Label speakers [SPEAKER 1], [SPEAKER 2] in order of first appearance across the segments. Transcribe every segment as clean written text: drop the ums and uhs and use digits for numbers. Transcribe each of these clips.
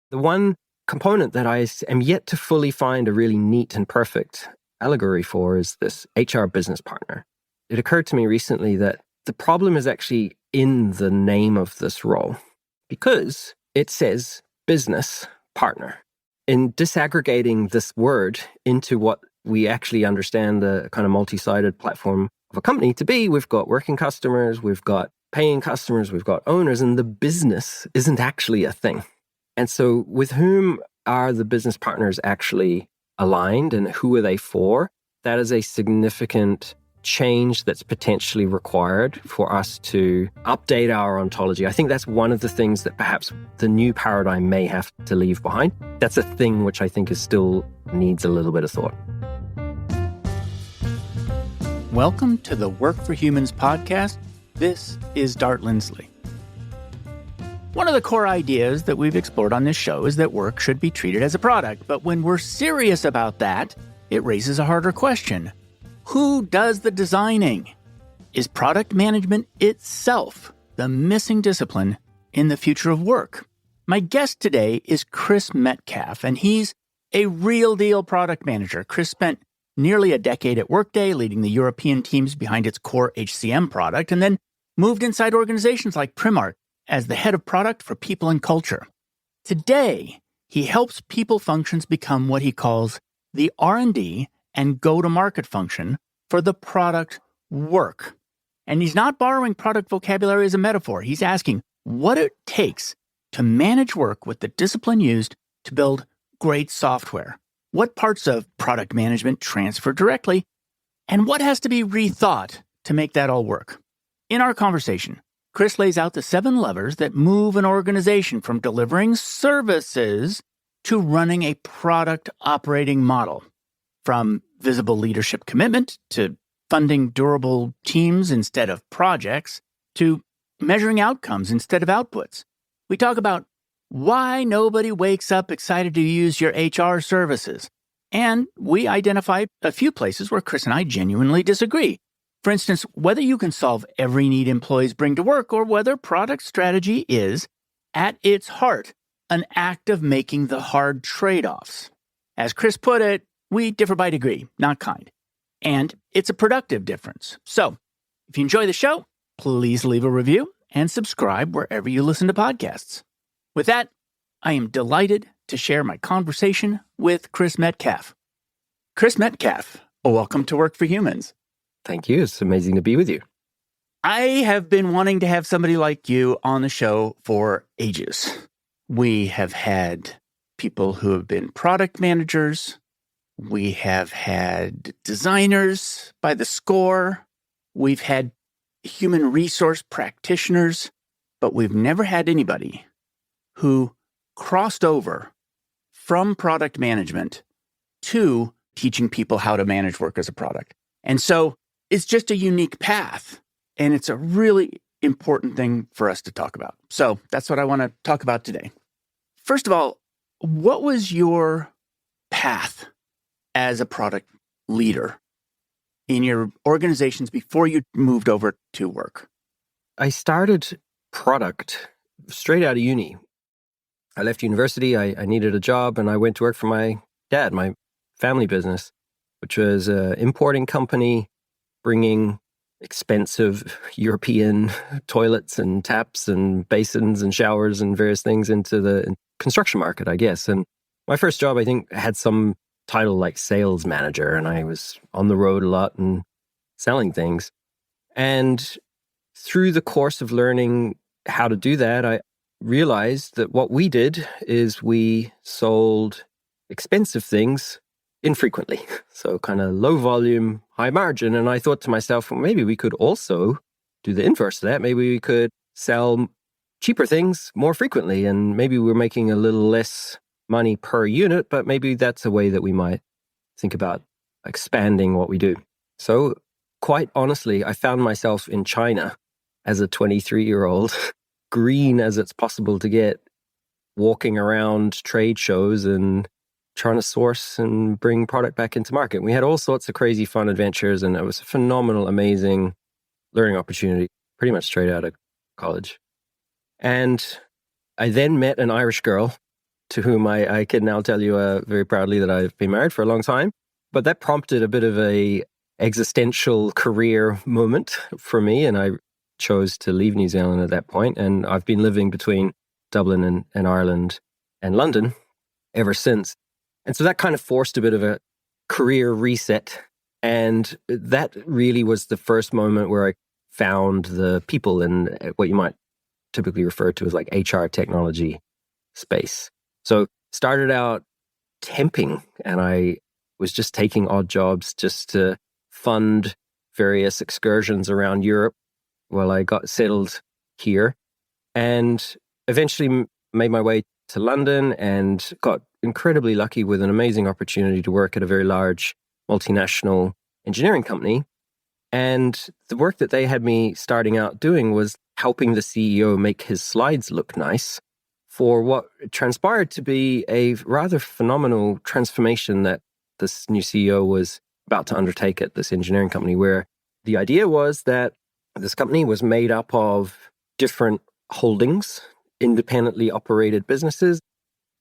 [SPEAKER 1] The one component that I am yet to fully find a really neat and perfect allegory for is this HR business partner. It occurred to me recently that the problem is actually in the name of this role because it says business partner. In disaggregating this word into what we actually understand the kind of multi-sided platform of a company to be, we've got working customers, we've got paying customers, we've got owners, and the business isn't actually a thing. And so with whom are the business partners actually aligned and who are they for? That is a significant change that's potentially required for us to update our ontology. I think that's one of the things that perhaps the new paradigm may have to leave behind. That's a thing which I think is still needs a little bit of thought.
[SPEAKER 2] Welcome to the Work for Humans podcast. This is Dart Lindsley. One of the core ideas that we've explored on this show is that work should be treated as a product. But when we're serious about that, it raises a harder question. Who does the designing? Is product management itself the missing discipline in the future of work? My guest today is Chris Metcalfe, and he's a real deal product manager. Chris spent nearly a decade at Workday, leading the European teams behind its core HCM product, and then moved inside organizations like Primark as the head of product for people and culture. Today, he helps people functions become what he calls the R&D and go-to-market function for the product work. And he's not borrowing product vocabulary as a metaphor. He's asking what it takes to manage work with the discipline used to build great software. What parts of product management transfer directly, and what has to be rethought to make that all work? In our conversation, Chris lays out the 7 levers that move an organization from delivering services to running a product operating model. From visible leadership commitment to funding durable teams instead of projects to measuring outcomes instead of outputs. We talk about why nobody wakes up excited to use your HR services. And we identify a few places where Chris and I genuinely disagree. For instance, whether you can solve every need employees bring to work or whether product strategy is, at its heart, an act of making the hard trade-offs. As Chris put it, we differ by degree, not kind. And it's a productive difference. So, if you enjoy the show, please leave a review and subscribe wherever you listen to podcasts. With that, I am delighted to share my conversation with Chris Metcalfe. Chris Metcalfe, welcome to Work for Humans.
[SPEAKER 1] Thank you. It's amazing to be with you.
[SPEAKER 2] I have been wanting to have somebody like you on the show for ages. We have had people who have been product managers. We have had designers by the score. We've had human resource practitioners, but we've never had anybody who crossed over from product management to teaching people how to manage work as a product. And so it's just a unique path, and it's a really important thing for us to talk about. So that's what I want to talk about today. First of all, what was your path as a product leader in your organizations before you moved over to work?
[SPEAKER 1] I started product straight out of uni. I left university, I needed a job, and I went to work for my dad, my family business, which was an importing company bringing expensive European toilets and taps and basins and showers and various things into the construction market, I guess. And my first job, I think, had some title like sales manager, and I was on the road a lot and selling things. And through the course of learning how to do that, I realized that what we did is we sold expensive things infrequently. So kind of low volume, high margin. And I thought to myself, well, maybe we could also do the inverse of that. Maybe we could sell cheaper things more frequently. And maybe we're making a little less money per unit, but maybe that's a way that we might think about expanding what we do. So quite honestly, I found myself in China as a 23-year-old, green as it's possible to get, walking around trade shows and trying to source and bring product back into market. We had all sorts of crazy fun adventures, and it was a phenomenal, amazing learning opportunity, pretty much straight out of college. And I then met an Irish girl to whom I can now tell you very proudly that I've been married for a long time. But that prompted a bit of a existential career moment for me, and I chose to leave New Zealand at that point. And I've been living between Dublin and Ireland and London ever since. And so that kind of forced a bit of a career reset. And that really was the first moment where I found the people in what you might typically refer to as like HR technology space. So started out temping, and I was just taking odd jobs just to fund various excursions around Europe while I got settled here, and eventually made my way to London and got incredibly lucky with an amazing opportunity to work at a very large multinational engineering company. And the work that they had me starting out doing was helping the CEO make his slides look nice for what transpired to be a rather phenomenal transformation that this new CEO was about to undertake at this engineering company, where the idea was that this company was made up of different holdings, independently operated businesses.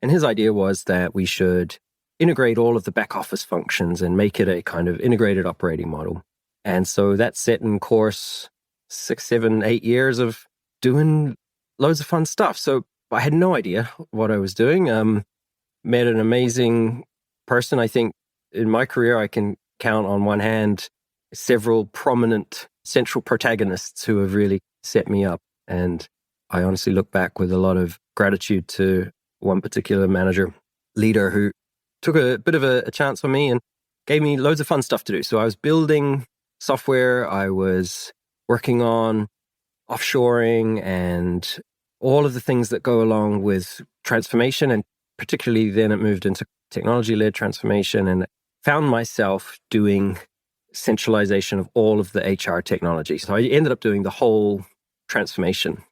[SPEAKER 1] And his idea was that we should integrate all of the back office functions and make it a kind of integrated operating model. And so that set in course 6, 7, 8 years of doing loads of fun stuff. So I had no idea what I was doing. Met an amazing person. I think in my career, I can count on one hand several prominent central protagonists who have really set me up. And I honestly look back with a lot of gratitude to one particular manager, leader, who took a bit of a chance on me and gave me loads of fun stuff to do. So I was building software, I was working on offshoring and all of the things that go along with transformation. And particularly then it moved into technology-led transformation, and found myself doing centralization of all of the HR technology. So I ended up doing the whole transformation.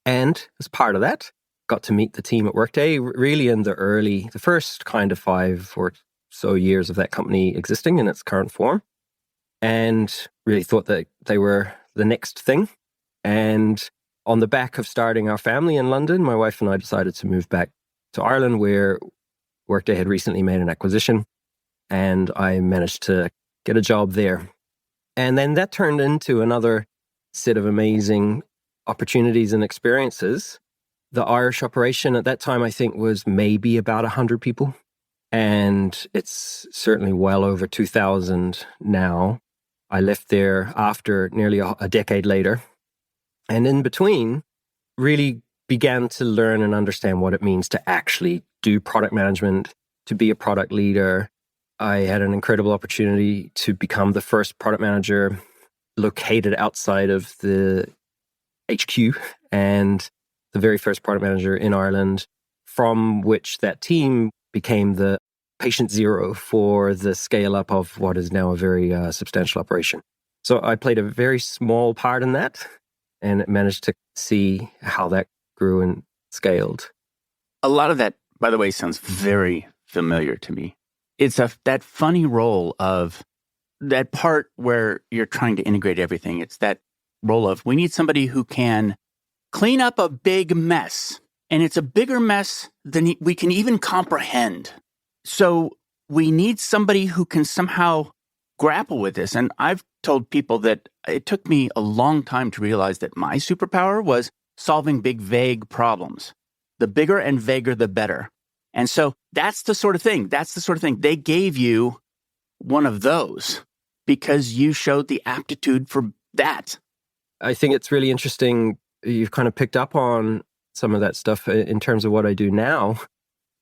[SPEAKER 1] And as part of that, got to meet the team at Workday really in the first kind of 5 or so years of that company existing in its current form, and really thought that they were the next thing. And on the back of starting our family in London, my wife and I decided to move back to Ireland, where Workday had recently made an acquisition, and I managed to get a job there. And then that turned into another set of amazing opportunities and experiences. The Irish operation at that time, I think, was maybe about 100 people. And it's certainly well over 2,000 now. I left there after nearly a decade later. And in between, really began to learn and understand what it means to actually do product management, to be a product leader. I had an incredible opportunity to become the first product manager located outside of the HQ, and the very first product manager in Ireland, from which that team became the patient zero for the scale up of what is now a very substantial operation. So I played a very small part in that, and managed to see how that grew and scaled.
[SPEAKER 2] A lot of that, by the way, sounds very familiar to me. It's that funny role of that part where you're trying to integrate everything. It's that role of, we need somebody who can clean up a big mess. And it's a bigger mess than we can even comprehend. So we need somebody who can somehow grapple with this. And I've told people that it took me a long time to realize that my superpower was solving big, vague problems. The bigger and vaguer, the better. And so that's the sort of thing. They gave you one of those because you showed the aptitude for that.
[SPEAKER 1] I think it's really interesting. You've kind of picked up on some of that stuff in terms of what I do now.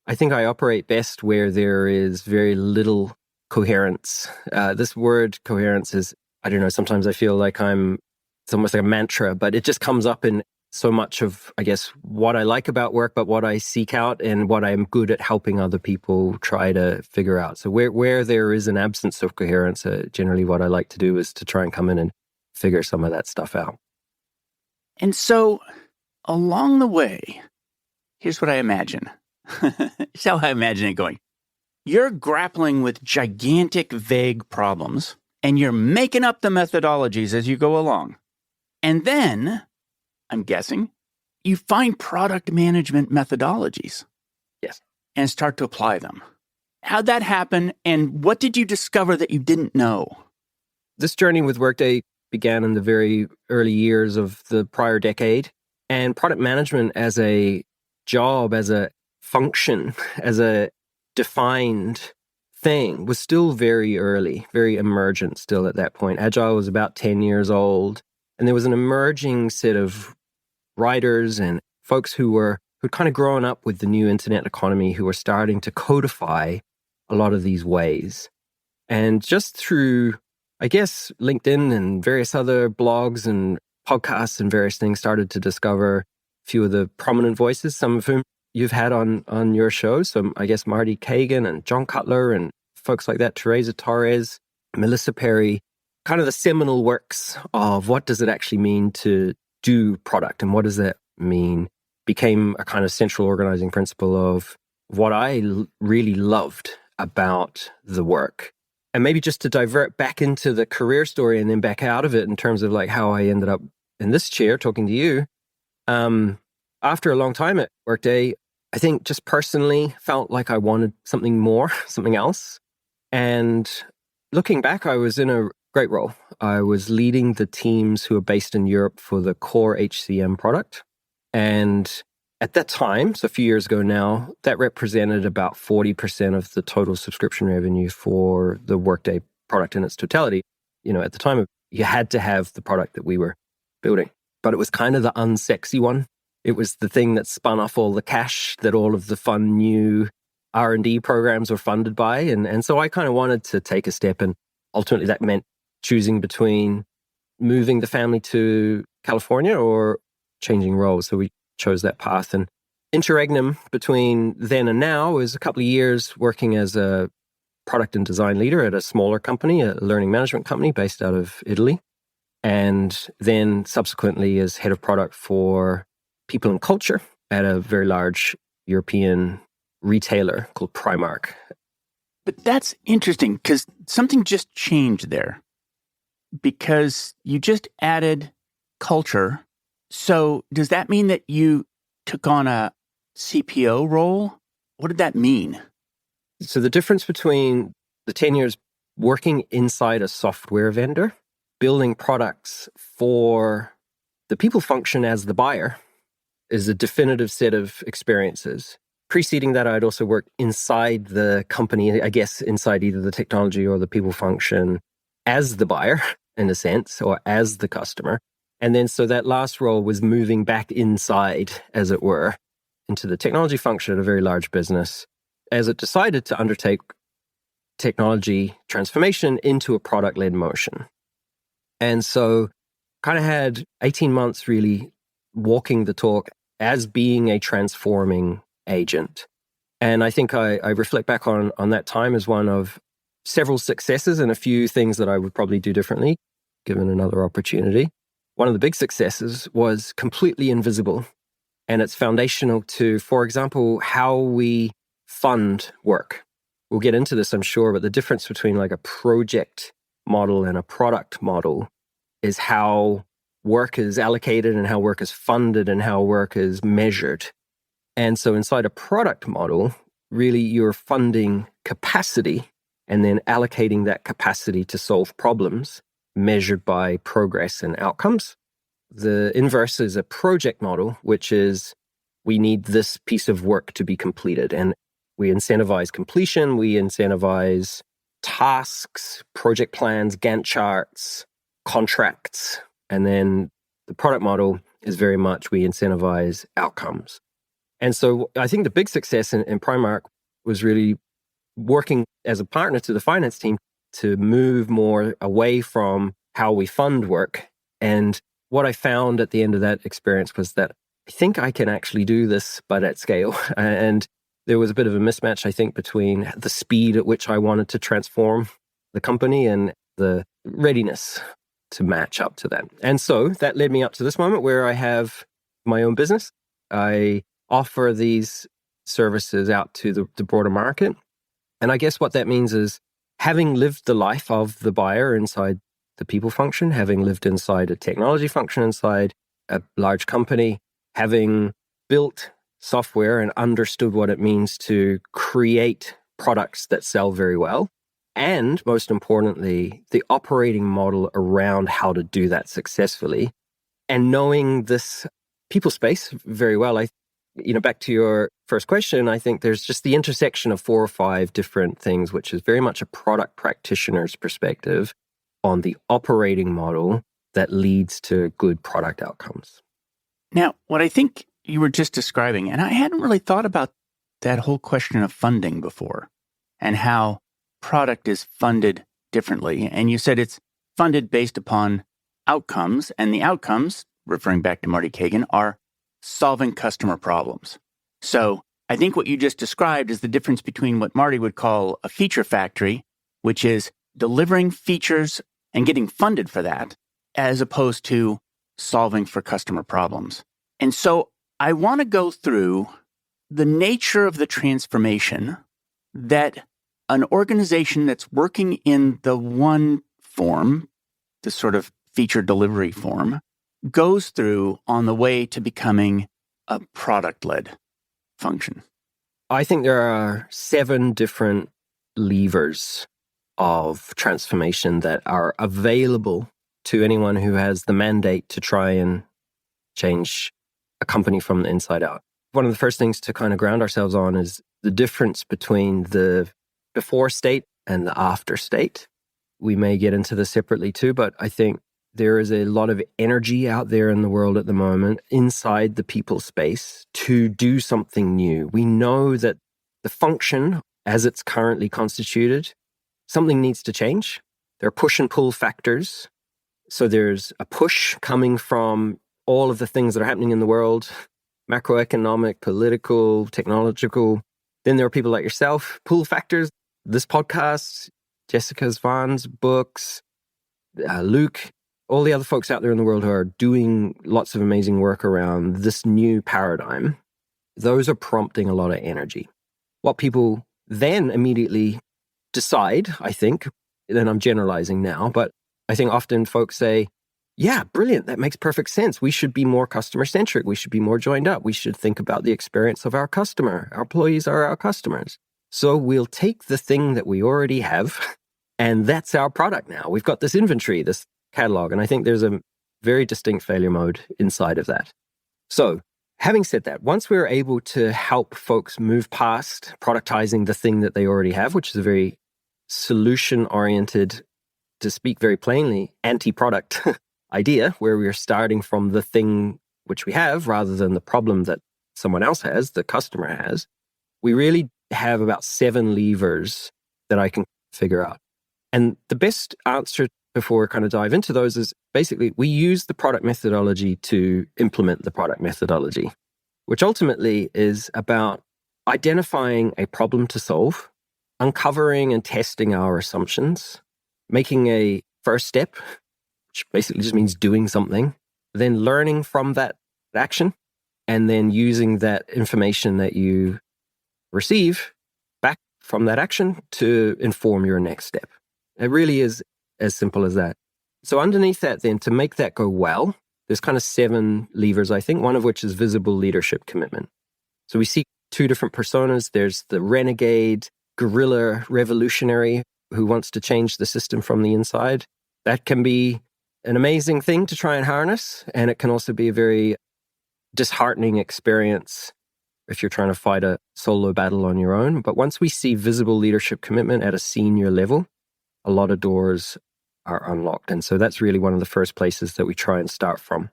[SPEAKER 1] I think I operate best where there is very little coherence. This word coherence is, I don't know, sometimes I feel like it's almost like a mantra, but it just comes up in so much of, I guess, what I like about work, but what I seek out and what I'm good at helping other people try to figure out. So where there is an absence of coherence, generally what I like to do is to try and come in and figure some of that stuff out.
[SPEAKER 2] And so along the way, here's what I imagine. Here's how I imagine it going. You're grappling with gigantic, vague problems, and you're making up the methodologies as you go along. And then, I'm guessing, you find product management methodologies.
[SPEAKER 1] Yes.
[SPEAKER 2] and start to apply them. How'd that happen, and what did you discover that you didn't know?
[SPEAKER 1] This journey with Workday began in the very early years of the prior decade, and product management as a job, as a function, as a defined thing was still very early, very emergent still at that point. Agile was about 10 years old, and there was an emerging set of writers and folks who'd kind of grown up with the new internet economy, who were starting to codify a lot of these ways. And just through, I guess, LinkedIn and various other blogs and podcasts and various things, started to discover a few of the prominent voices, some of whom you've had on your show. So I guess Marty Kagan and John Cutler and folks like that, Teresa Torres, Melissa Perry, kind of the seminal works of what does it actually mean to do product and what does that mean, became a kind of central organizing principle of what I really loved about the work. And maybe just to divert back into the career story and then back out of it in terms of like how I ended up in this chair talking to you. After a long time at Workday, I think just personally felt like I wanted something more, something else. And looking back, I was in a great role. I was leading the teams who are based in Europe for the core HCM product. And at that time, so a few years ago now, that represented about 40% of the total subscription revenue for the Workday product in its totality. You know, at the time, you had to have the product that we were building, but it was kind of the unsexy one. It was the thing that spun off all the cash that all of the fun new R&D programs were funded by. And so I kind of wanted to take a step, and ultimately that meant choosing between moving the family to California or changing roles. So we chose that path. And interregnum between then and now was a couple of years working as a product and design leader at a smaller company, a learning management company based out of Italy. And then subsequently as head of product for people and culture at a very large European retailer called Primark.
[SPEAKER 2] But that's interesting because something just changed there, because you just added culture. So does that mean that you took on a CPO role? What did that mean?
[SPEAKER 1] So the difference between the 10 years working inside a software vendor, building products for the people function as the buyer, is a definitive set of experiences. Preceding that, I'd also worked inside the company, I guess inside either the technology or the people function as the buyer, in a sense, or as the customer. And then so that last role was moving back inside, as it were, into the technology function at a very large business, as it decided to undertake technology transformation into a product-led motion. And so kind of had 18 months really walking the talk as being a transforming agent. And I think I reflect back on that time as one of several successes and a few things that I would probably do differently, given another opportunity. One of the big successes was completely invisible. And it's foundational to, for example, how we fund work. We'll get into this, I'm sure, but the difference between like a project model and a product model is how work is allocated and how work is funded and how work is measured. And so inside a product model, really you're funding capacity and then allocating that capacity to solve problems measured by progress and outcomes. The inverse is a project model, which is we need this piece of work to be completed. And we incentivize completion, we incentivize tasks, project plans, Gantt charts, contracts. And then the product model is very much we incentivize outcomes. And so I think the big success in Primark was really working as a partner to the finance team to move more away from how we fund work. And what I found at the end of that experience was that I think I can actually do this, but at scale. And there was a bit of a mismatch, I think, between the speed at which I wanted to transform the company and the readiness to match up to that. And so that led me up to this moment where I have my own business. I offer these services out to the broader market. And I guess what that means is having lived the life of the buyer inside the people function, having lived inside a technology function inside a large company, having built software and understood what it means to create products that sell very well. And most importantly, the operating model around how to do that successfully. And knowing this people space very well, back to your first question, I think there's just the intersection of 4 or 5 different things, which is very much a product practitioner's perspective on the operating model that leads to good product outcomes.
[SPEAKER 2] Now, what I think you were just describing, and I hadn't really thought about that whole question of funding before and how product is funded differently. And you said it's funded based upon outcomes, and the outcomes, referring back to Marty Kagan, are solving customer problems. So I think what you just described is the difference between what Marty would call a feature factory, which is delivering features and getting funded for that, as opposed to solving for customer problems. And so I want to go through the nature of the transformation that an organization that's working in the one form, the sort of feature delivery form, goes through on the way to becoming a product-led function.
[SPEAKER 1] I think there are 7 different levers of transformation that are available to anyone who has the mandate to try and change a company from the inside out. One of the first things to kind of ground ourselves on is the difference between the before state and the after state. We may get into this separately too, but I think there is a lot of energy out there in the world at the moment inside the people space to do something new. We know that the function as it's currently constituted, something needs to change. There are push and pull factors. So there's a push coming from all of the things that are happening in the world, macroeconomic, political, technological. Then there are people like yourself, pull factors, this podcast, Jessica Svan's books, Luke, all the other folks out there in the world who are doing lots of amazing work around this new paradigm. Those are prompting a lot of energy. What people then immediately decide, I think, then I'm generalizing now, but I think often folks say, yeah, brilliant. That makes perfect sense. We should be more customer-centric. We should be more joined up. We should think about the experience of our customer. Our employees are our customers. So we'll take the thing that we already have, and that's our product now. We've got this inventory, this catalog, and I think there's a very distinct failure mode inside of that. So having said that, once we're able to help folks move past productizing the thing that they already have, which is a very solution-oriented, to speak very plainly, anti-product idea, where we're starting from the thing which we have rather than the problem that someone else has, the customer has, we really have about 7 levers that I can figure out. And the best answer before we kind of dive into those is basically we use the product methodology to implement the product methodology, which ultimately is about identifying a problem to solve, uncovering and testing our assumptions, making a first step, which basically just means doing something, then learning from that action, and then using that information that you receive back from that action to inform your next step. It really is as simple as that. So underneath that then, to make that go well, there's kind of 7 levers, I think, one of which is visible leadership commitment. So we see 2 different personas. There's the renegade, guerrilla revolutionary who wants to change the system from the inside. That can be an amazing thing to try and harness, and it can also be a very disheartening experience if you're trying to fight a solo battle on your own. But once we see visible leadership commitment at a senior level, a lot of doors are unlocked. And so that's really one of the first places that we try and start from.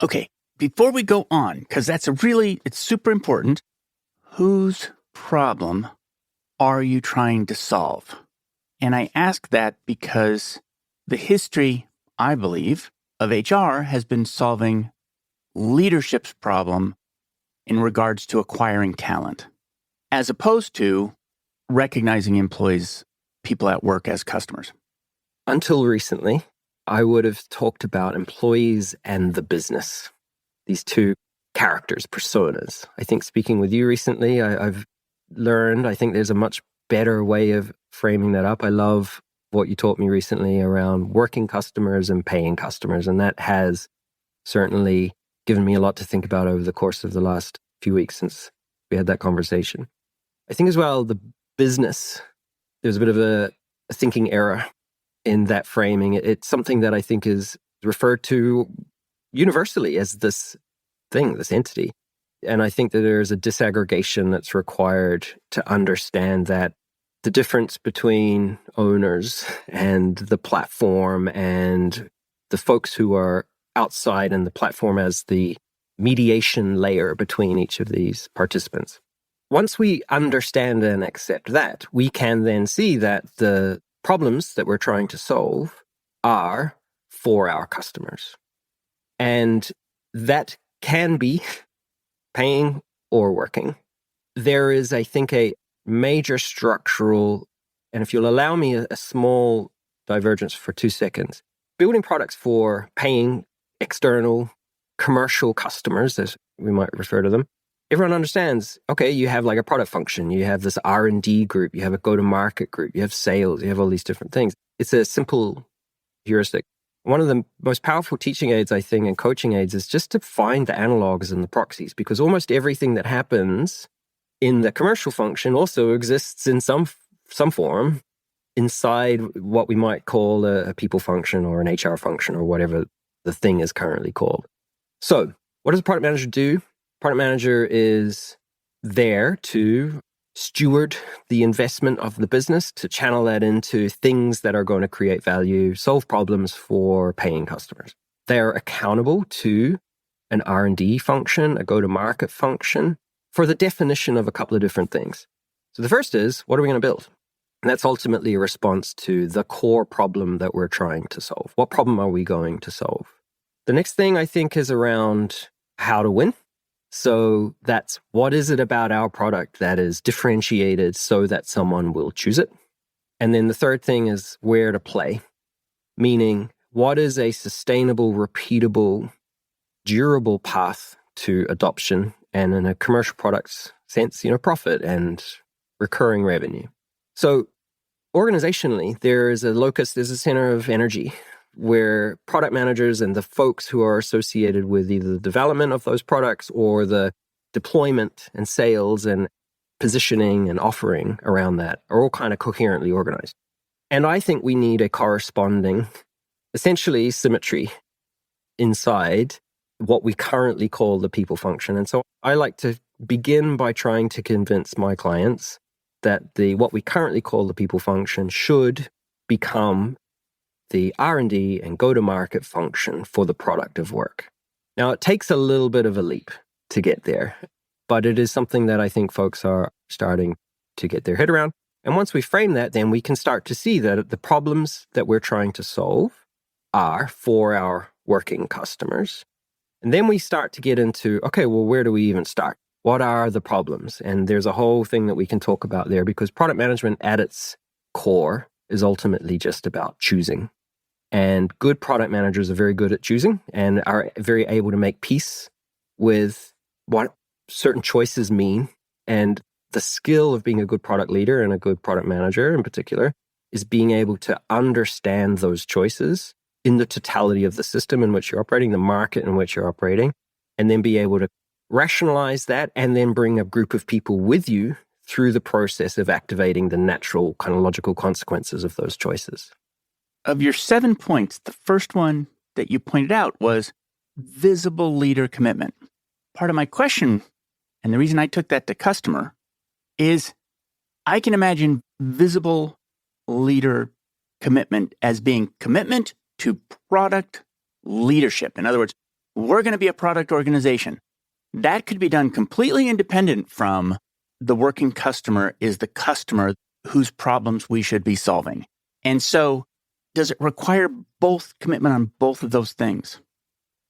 [SPEAKER 2] Okay, before we go on, because it's super important, whose problem are you trying to solve? And I ask that because the history, I believe, of HR has been solving leadership's problem in regards to acquiring talent, as opposed to recognizing employees, people at work as customers.
[SPEAKER 1] Until recently, I would have talked about employees and the business, these 2 characters, personas. I think speaking with you recently, I've learned, I think there's a much better way of framing that up. I love what you taught me recently around working customers and paying customers. And that has certainly given me a lot to think about over the course of the last few weeks since we had that conversation. I think as well, the business, there's a bit of a thinking error in that framing. It's something that I think is referred to universally as this thing, this entity. And I think that there's a disaggregation that's required to understand that the difference between owners and the platform and the folks who are outside and the platform as the mediation layer between each of these participants. Once we understand and accept that, we can then see that the problems that we're trying to solve are for our customers. And that can be paying or working. There is, I think, a major structural, and if you'll allow me a small divergence for 2 seconds, building products for paying external commercial customers, as we might refer to them, everyone understands, okay, you have like a product function, you have this R&D group, you have a go-to-market group, you have sales, you have all these different things. It's a simple heuristic. One of the most powerful teaching aids, I think, and coaching aids is just to find the analogs and the proxies, because almost everything that happens in the commercial function also exists in some form inside what we might call a people function or an HR function or whatever the thing is currently called. So what does a product manager do? Product manager is there to steward the investment of the business, to channel that into things that are going to create value, solve problems for paying customers. They're accountable to an R&D function, a go-to-market function, for the definition of a couple of different things. So the first is, what are we going to build? And that's ultimately a response to the core problem that we're trying to solve. What problem are we going to solve? The next thing I think is around how to win. So that's, what is it about our product that is differentiated so that someone will choose it? And then the third thing is where to play, meaning what is a sustainable, repeatable, durable path to adoption, and in a commercial products sense, profit and recurring revenue. So organizationally, there is a locus, there's a center of energy where product managers and the folks who are associated with either the development of those products or the deployment and sales and positioning and offering around that are all kind of coherently organized. And I think we need a corresponding, essentially, symmetry inside what we currently call the people function. And so I like to begin by trying to convince my clients that what we currently call the people function should become the R&D and go-to-market function for the product of work. Now, it takes a little bit of a leap to get there, but it is something that I think folks are starting to get their head around. And once we frame that, then we can start to see that the problems that we're trying to solve are for our working customers. And then we start to get into, okay, well, where do we even start? What are the problems? And there's a whole thing that we can talk about there, because product management at its core is ultimately just about choosing. And good product managers are very good at choosing and are very able to make peace with what certain choices mean. And the skill of being a good product leader and a good product manager in particular is being able to understand those choices in the totality of the system in which you're operating, the market in which you're operating, and then be able to rationalize that and then bring a group of people with you through the process of activating the natural kind of logical consequences of those choices.
[SPEAKER 2] Of your 7 points, the first one that you pointed out was visible leader commitment. Part of my question, and the reason I took that to customer, is I can imagine visible leader commitment as being commitment to product leadership. In other words, we're going to be a product organization. That could be done completely independent from the working customer is the customer whose problems we should be solving. And so does it require both commitment on both of those things?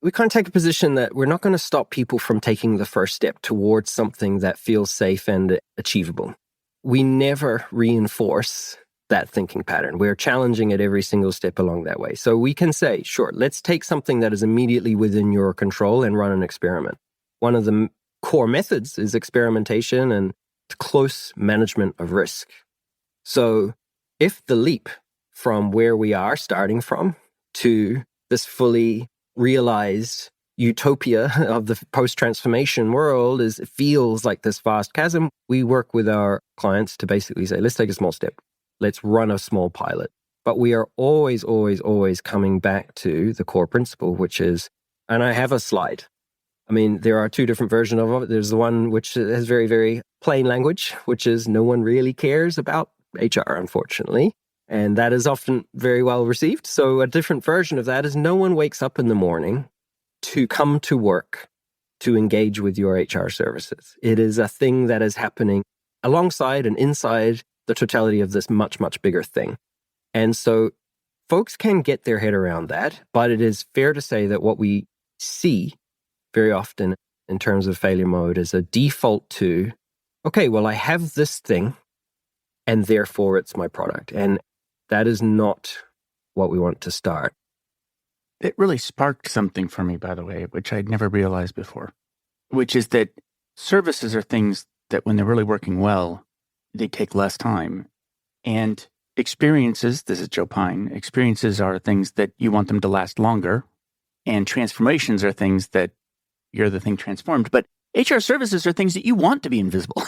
[SPEAKER 1] We kind of take a position that we're not going to stop people from taking the first step towards something that feels safe and achievable. We never reinforce that thinking pattern. We're challenging it every single step along that way. So we can say, sure, let's take something that is immediately within your control and run an experiment. One of the core methods is experimentation and close management of risk. So if the leap from where we are starting from to this fully realized utopia of the post-transformation world it feels like this vast chasm. We work with our clients to basically say, let's take a small step. Let's run a small pilot. But we are always, always, always coming back to the core principle, which is, and I have a slide. I mean, there are two different versions of it. There's the one which has very, very plain language, which is no one really cares about HR, unfortunately. And that is often very well received. So a different version of that is no one wakes up in the morning to come to work to engage with your HR services. It is a thing that is happening alongside and inside the totality of this much, much bigger thing. And so folks can get their head around that, but it is fair to say that what we see very often in terms of failure mode is a default to, okay, well, I have this thing and therefore it's my product. And that is not what we want to start.
[SPEAKER 2] It really sparked something for me, by the way, which I'd never realized before, which is that services are things that when they're really working well, they take less time. And experiences, this is Joe Pine, experiences are things that you want them to last longer. And transformations are things that you're the thing transformed. But HR services are things that you want to be invisible.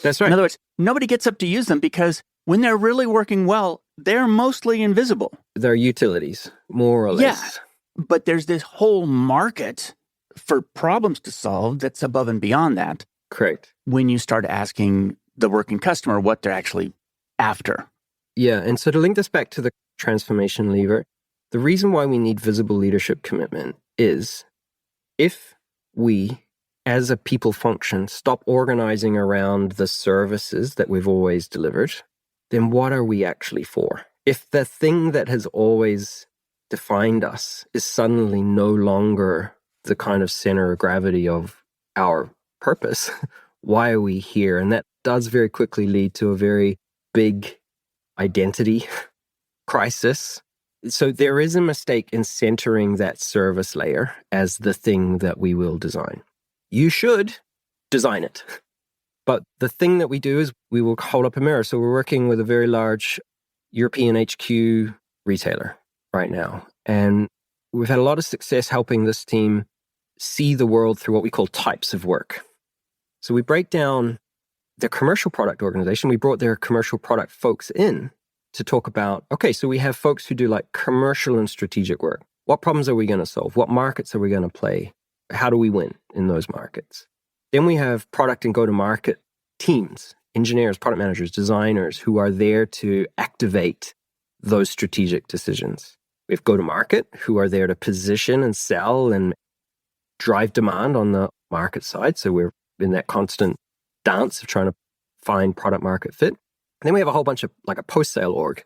[SPEAKER 1] That's right.
[SPEAKER 2] In other words, nobody gets up to use them because when they're really working well, they're mostly invisible.
[SPEAKER 1] They're utilities, more or less.
[SPEAKER 2] Yeah, but there's this whole market for problems to solve that's above and beyond that.
[SPEAKER 1] Correct.
[SPEAKER 2] When you start asking the working customer what they're actually after.
[SPEAKER 1] Yeah, and so to link this back to the transformation lever, the reason why we need visible leadership commitment is if we, as a people function, stop organizing around the services that we've always delivered, then what are we actually for? If the thing that has always defined us is suddenly no longer the kind of center of gravity of our purpose, why are we here? And that does very quickly lead to a very big identity crisis. So there is a mistake in centering that service layer as the thing that we will design. You should design it. But the thing that we do is we will hold up a mirror. So we're working with a very large European HQ retailer right now. And we've had a lot of success helping this team see the world through what we call types of work. So we break down their commercial product organization. We brought their commercial product folks in to talk about, okay, so we have folks who do like commercial and strategic work. What problems are we going to solve? What markets are we going to play? How do we win in those markets? Then we have product and go-to-market teams, engineers, product managers, designers who are there to activate those strategic decisions. We have go-to-market who are there to position and sell and drive demand on the market side. So we're in that constant dance of trying to find product market fit. And then we have a whole bunch of like a post-sale org.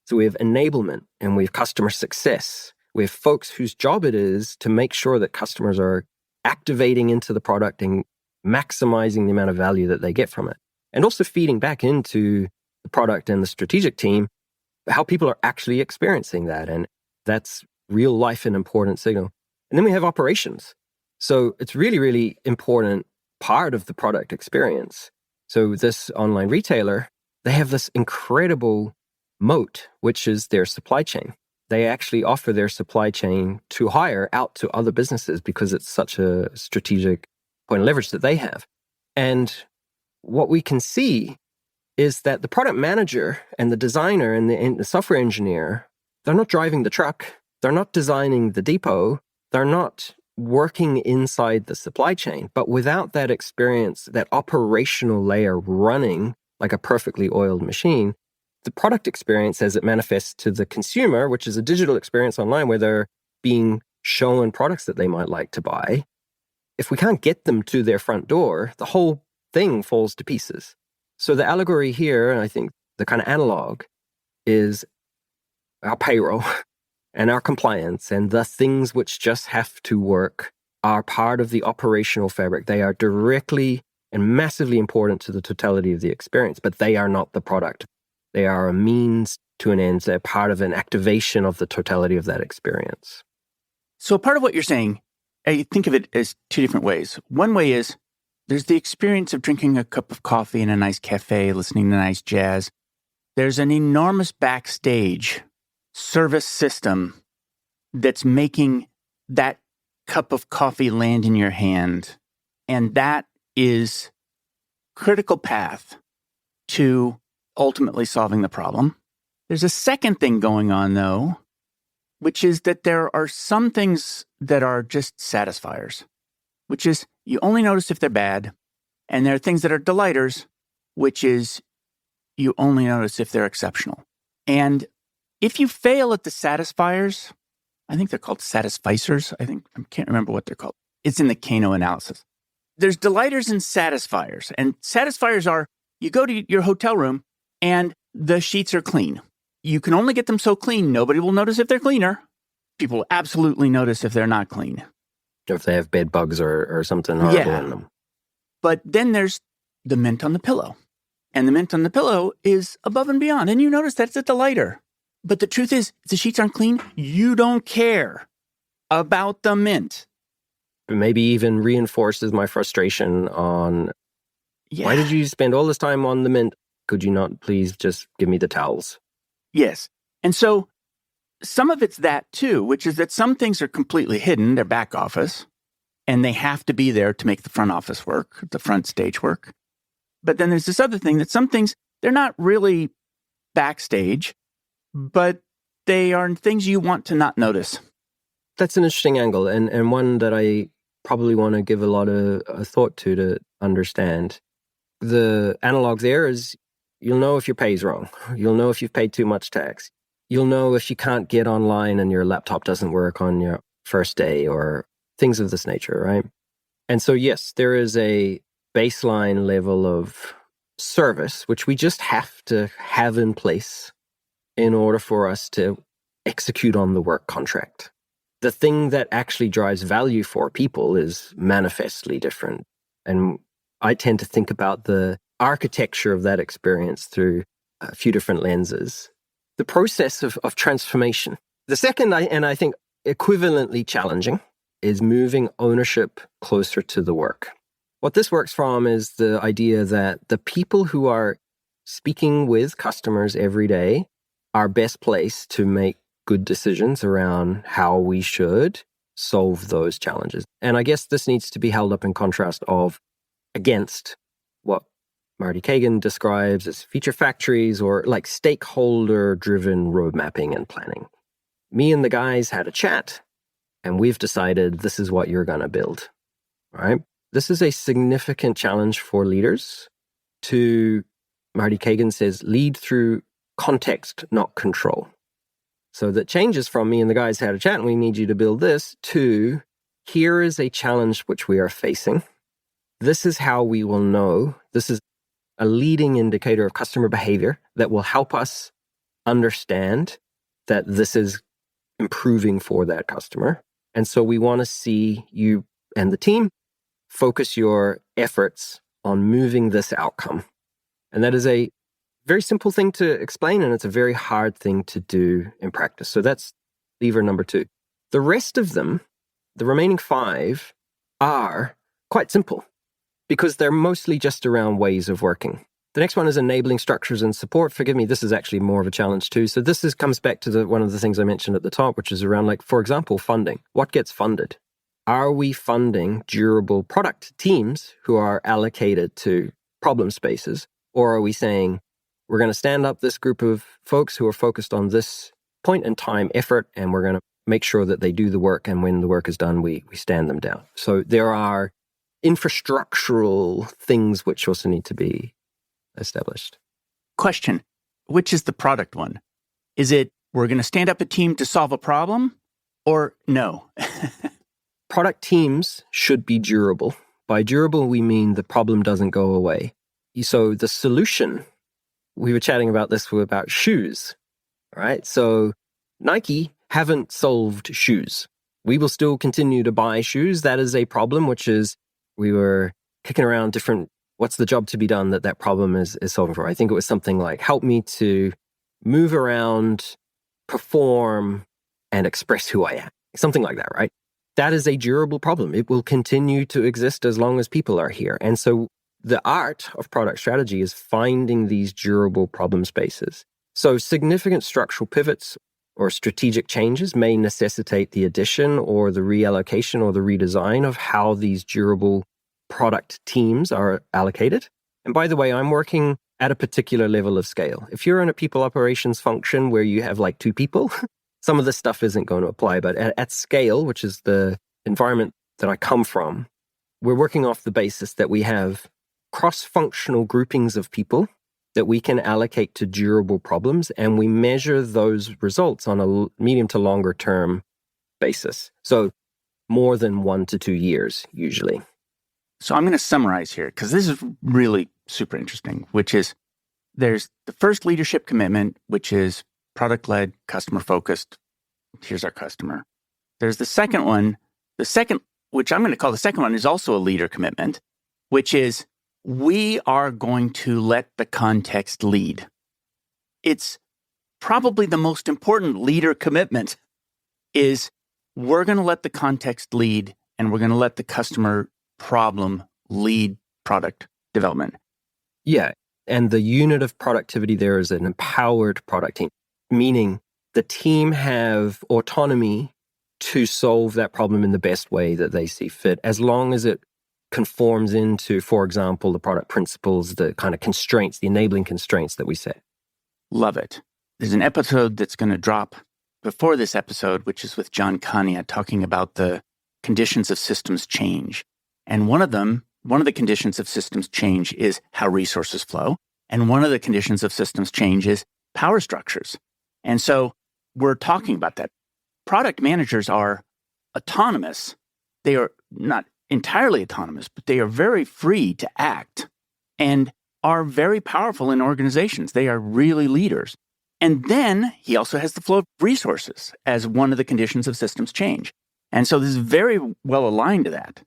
[SPEAKER 1] So we have enablement and we have customer success. We have folks whose job it is to make sure that customers are activating into the product and maximizing the amount of value that they get from it. And also feeding back into the product and the strategic team how people are actually experiencing that. And that's real life and important signal. And then we have operations. So it's really, really important part of the product experience. So this online retailer, they have this incredible moat, which is their supply chain. They actually offer their supply chain to hire out to other businesses because it's such a strategic point of leverage that they have. And what we can see is that the product manager and the designer and the software engineer, they're not driving the truck. They're not designing the depot. They're not working inside the supply chain. But without that experience, that operational layer running like a perfectly oiled machine, the product experience as it manifests to the consumer, which is a digital experience online where they're being shown products that they might like to buy, if we can't get them to their front door, the whole thing falls to pieces. So the allegory here, and I think the kind of analog, is our payroll and our compliance and the things which just have to work are part of the operational fabric. They are directly and massively important to the totality of the experience, but they are not the product. They are a means to an end. They're part of an activation of the totality of that experience.
[SPEAKER 2] So part of what you're saying, I think of it as two different ways. One way is there's the experience of drinking a cup of coffee in a nice cafe, listening to nice jazz. There's an enormous backstage service system that's making that cup of coffee land in your hand. And that is critical path to ultimately solving the problem. There's a second thing going on, though, which is that there are some things that are just satisfiers, which is you only notice if they're bad. And there are things that are delighters, which is you only notice if they're exceptional. And if you fail at the satisfiers, I think they're called satisficers. I can't remember what they're called. It's in the Kano analysis. There's delighters and satisfiers. And satisfiers are, you go to your hotel room and the sheets are clean. You can only get them so clean, nobody will notice if they're cleaner. People will absolutely notice if they're not clean.
[SPEAKER 1] Or if they have bed bugs or something horrible in them.
[SPEAKER 2] But then there's the mint on the pillow. And the mint on the pillow is above and beyond. And you notice that's a delighter. But the truth is, if the sheets aren't clean, you don't care about the mint.
[SPEAKER 1] But maybe even reinforces my frustration on, why did you spend all this time on the mint? Could you not please just give me the towels?
[SPEAKER 2] Yes. And so some of it's that too, which is that some things are completely hidden, they're back office, and they have to be there to make the front office work, the front stage work. But then there's this other thing that some things, they're not really backstage, but they are things you want to not notice.
[SPEAKER 1] That's an interesting angle, and one that I probably want to give a lot of thought to understand. The analog there is, you'll know if your pay's wrong. You'll know if you've paid too much tax. You'll know if you can't get online and your laptop doesn't work on your first day or things of this nature, right? And so, yes, there is a baseline level of service, which we just have to have in place in order for us to execute on the work contract. The thing that actually drives value for people is manifestly different. And I tend to think about the architecture of that experience through a few different lenses. The process of transformation. The second, and I think equivalently challenging, is moving ownership closer to the work. What this works from is the idea that the people who are speaking with customers every day are best placed to make good decisions around how we should solve those challenges. And I guess this needs to be held up in contrast against what Marty Kagan describes as feature factories or like stakeholder-driven road mapping and planning. Me and the guys had a chat, and we've decided this is what you're going to build, right? This is a significant challenge for leaders to, Marty Kagan says, lead through context, not control. So that changes from me and the guys had a chat and we need you to build this to, here is a challenge which we are facing. This is how we will know. This is a leading indicator of customer behavior that will help us understand that this is improving for that customer. And so we want to see you and the team focus your efforts on moving this outcome. And that is a very simple thing to explain, and it's a very hard thing to do in practice. So that's lever number 2. The rest of them, the remaining 5, are quite simple because they're mostly just around ways of working. The next one is enabling structures and support. Forgive me, this is actually more of a challenge too. So this comes back to one of the things I mentioned at the top, which is around, like, for example, funding. What gets funded? Are we funding durable product teams who are allocated to problem spaces? Or are we saying, we're going to stand up this group of folks who are focused on this point in time effort, and we're going to make sure that they do the work, and when the work is done, we stand them down. So there are infrastructural things which also need to be established.
[SPEAKER 2] Question, which is the product one? Is it, we're going to stand up a team to solve a problem, or no?
[SPEAKER 1] Product teams should be durable. By durable, we mean the problem doesn't go away. So the solution, we were chatting about this about shoes, right? So Nike haven't solved shoes. We will still continue to buy shoes. That is a problem, which is, we were kicking around different, what's the job to be done that problem is solving for? I think it was something like, help me to move around, perform, and express who I am. Something like that, right? That is a durable problem. It will continue to exist as long as people are here. And so the art of product strategy is finding these durable problem spaces. So significant structural pivots, or strategic changes may necessitate the addition or the reallocation or the redesign of how these durable product teams are allocated. And by the way, I'm working at a particular level of scale. If you're in a people operations function where you have like 2 people, some of this stuff isn't going to apply. But at scale, which is the environment that I come from, we're working off the basis that we have cross-functional groupings of people that we can allocate to durable problems, and we measure those results on a medium to longer term basis. So more than 1 to 2 years, usually.
[SPEAKER 2] So I'm going to summarize here, because this is really super interesting, which is there's the first leadership commitment, which is product-led, customer-focused. Here's our customer. There's the second one. The second, which I'm going to call the second one, is also a leader commitment, which is we are going to let the context lead. It's probably the most important leader commitment is we're going to let the context lead and we're going to let the customer problem lead product development.
[SPEAKER 1] Yeah. And the unit of productivity there is an empowered product team, meaning the team have autonomy to solve that problem in the best way that they see fit, as long as it conforms into, for example, the product principles, the kind of constraints, the enabling constraints that we set.
[SPEAKER 2] Love it. There's an episode that's going to drop before this episode, which is with John Kania talking about the conditions of systems change. And one of the conditions of systems change is how resources flow. And one of the conditions of systems change is power structures. And so we're talking about that. Product managers are autonomous. They are not entirely autonomous, but they are very free to act and are very powerful in organizations. They are really leaders. And then he also has the flow of resources as one of the conditions of systems change. And so this is very well aligned to that.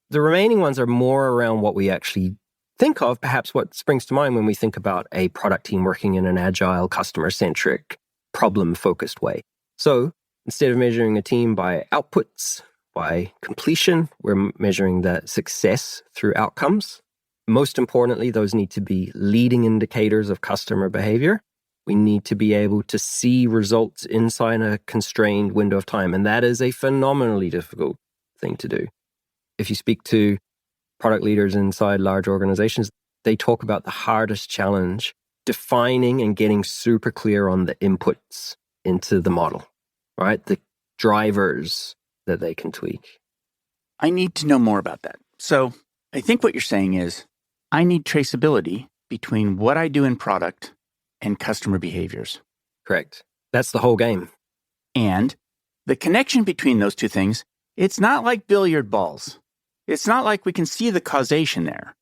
[SPEAKER 1] The remaining ones are more around what we actually think of, perhaps what springs to mind when we think about a product team working in an agile, customer-centric, problem-focused way. So instead of measuring a team by outputs, by completion, we're measuring the success through outcomes. Most importantly, those need to be leading indicators of customer behavior. We need to be able to see results inside a constrained window of time, and that is a phenomenally difficult thing to do. If you speak to product leaders inside large organizations, they talk about the hardest challenge, defining and getting super clear on the inputs into the model, right? The drivers that they can tweak.
[SPEAKER 2] I need to know more about that. So I think what you're saying is I need traceability between what I do in product and customer behaviors.
[SPEAKER 1] Correct. That's the whole game.
[SPEAKER 2] And the connection between those two things, it's not like billiard balls. It's not like we can see the causation there.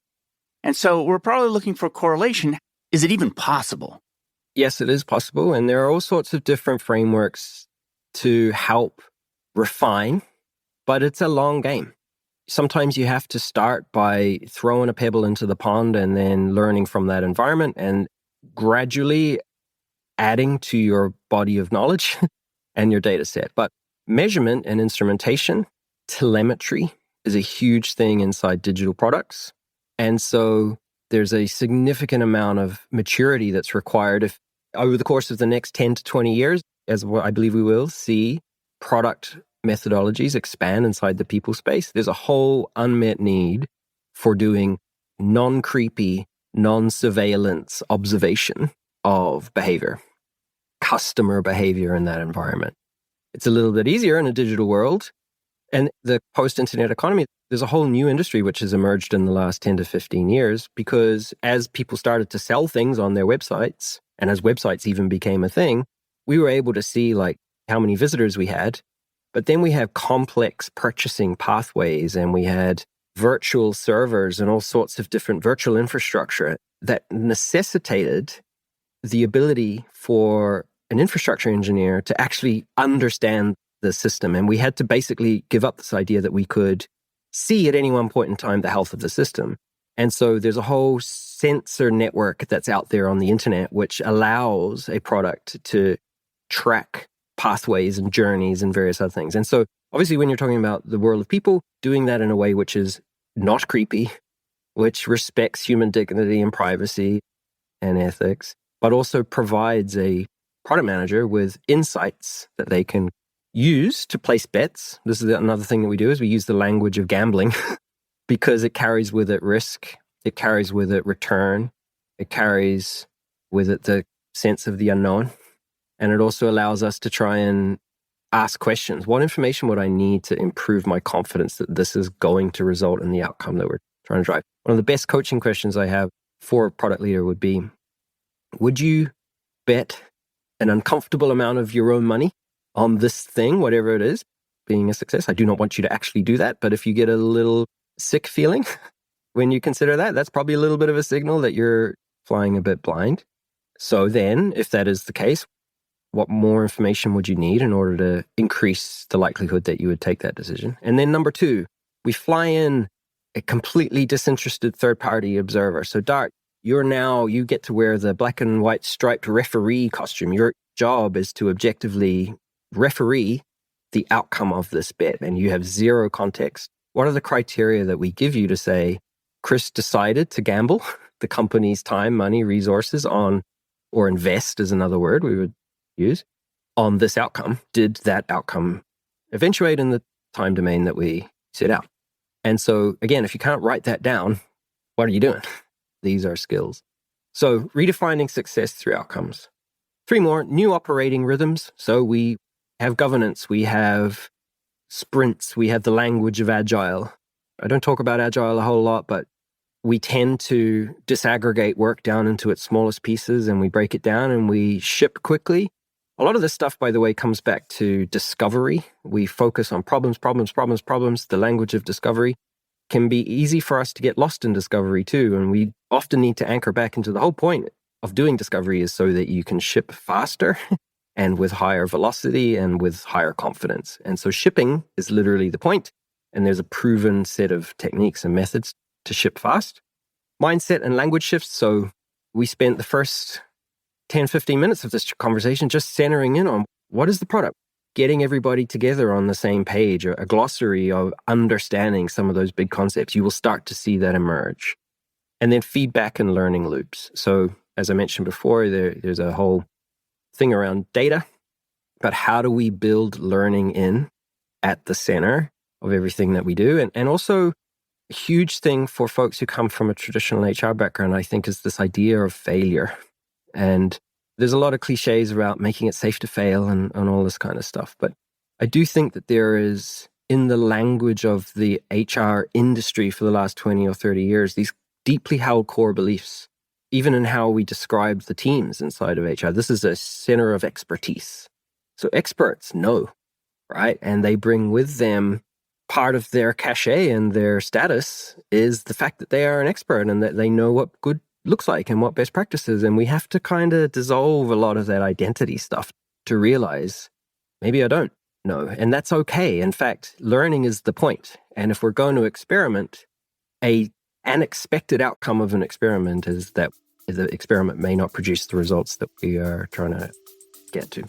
[SPEAKER 2] And so we're probably looking for correlation. Is it even possible?
[SPEAKER 1] Yes, it is possible. And there are all sorts of different frameworks to help refine, but it's a long game. Sometimes you have to start by throwing a pebble into the pond and then learning from that environment and gradually adding to your body of knowledge and your data set. But measurement and instrumentation, telemetry is a huge thing inside digital products. And so there's a significant amount of maturity that's required if over the course of the next 10 to 20 years, as I believe we will see product methodologies expand inside the people space. There's a whole unmet need for doing non-creepy, non-surveillance observation of behavior, customer behavior in that environment. It's a little bit easier in a digital world. And the post-internet economy, there's a whole new industry which has emerged in the last 10 to 15 years because as people started to sell things on their websites, and as websites even became a thing, we were able to see like how many visitors we had. But then we have complex purchasing pathways and we had virtual servers and all sorts of different virtual infrastructure that necessitated the ability for an infrastructure engineer to actually understand the system. And we had to basically give up this idea that we could see at any one point in time the health of the system. And so there's a whole sensor network that's out there on the internet, which allows a product to track pathways and journeys and various other things. And so obviously when you're talking about the world of people, doing that in a way which is not creepy, which respects human dignity and privacy and ethics, but also provides a product manager with insights that they can use to place bets. This is another thing that we do is we use the language of gambling because it carries with it risk. It carries with it return. It carries with it the sense of the unknown. And it also allows us to try and ask questions. What information would I need to improve my confidence that this is going to result in the outcome that we're trying to drive? One of the best coaching questions I have for a product leader would be, would you bet an uncomfortable amount of your own money on this thing, whatever it is, being a success? I do not want you to actually do that, but if you get a little sick feeling when you consider that, that's probably a little bit of a signal that you're flying a bit blind. So then, if that is the case, what more information would you need in order to increase the likelihood that you would take that decision? And then number 2, we fly in a completely disinterested third-party observer. So Dart, you get to wear the black and white striped referee costume. Your job is to objectively referee the outcome of this bet, and you have zero context. What are the criteria that we give you to say, Chris decided to gamble the company's time, money, resources on, or invest is another word we would use, on this outcome? Did that outcome eventuate in the time domain that we set out? And so, again, if you can't write that down, what are you doing? These are skills. So, redefining success through outcomes. 3 more, new operating rhythms. So we have governance, we have sprints, we have the language of agile. I don't talk about agile a whole lot, but we tend to disaggregate work down into its smallest pieces, and we break it down and we ship quickly. A lot of this stuff, by the way, comes back to discovery. We focus on problems. The language of discovery can be easy for us to get lost in discovery too. And we often need to anchor back into the whole point of doing discovery is so that you can ship faster and with higher velocity and with higher confidence. And so shipping is literally the point. And there's a proven set of techniques and methods to ship fast. Mindset and language shifts. So we spent the first 10, 15 minutes of this conversation just centering in on what is the product, getting everybody together on the same page, a glossary of understanding some of those big concepts. You will start to see that emerge. And then feedback and learning loops. So as I mentioned before, there's a whole thing around data, but how do we build learning in at the center of everything that we do? And also a huge thing for folks who come from a traditional HR background, I think, is this idea of failure. And there's a lot of cliches about making it safe to fail and all this kind of stuff. But I do think that there is, in the language of the HR industry for the last 20 or 30 years, these deeply held core beliefs, even in how we describe the teams inside of HR. This is a center of expertise. So experts know, right? And they bring with them part of their cachet and their status is the fact that they are an expert and that they know what good looks like and what best practices. And we have to kind of dissolve a lot of that identity stuff to realize maybe I don't know. And that's okay. In fact, learning is the point. And if we're going to experiment, an unexpected outcome of an experiment is that the experiment may not produce the results that we are trying to get to.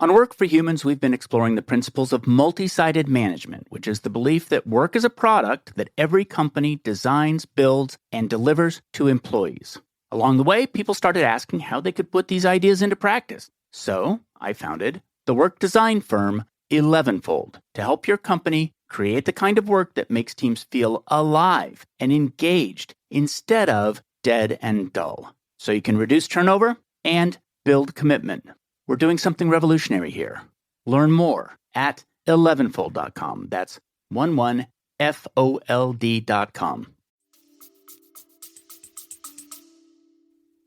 [SPEAKER 2] On Work for Humans, we've been exploring the principles of multi-sided management, which is the belief that work is a product that every company designs, builds, and delivers to employees. Along the way, people started asking how they could put these ideas into practice. So I founded the work design firm 11fold to help your company create the kind of work that makes teams feel alive and engaged instead of dead and dull. So you can reduce turnover and build commitment. We're doing something revolutionary here. Learn more at 11fold.com. That's 11fold.com.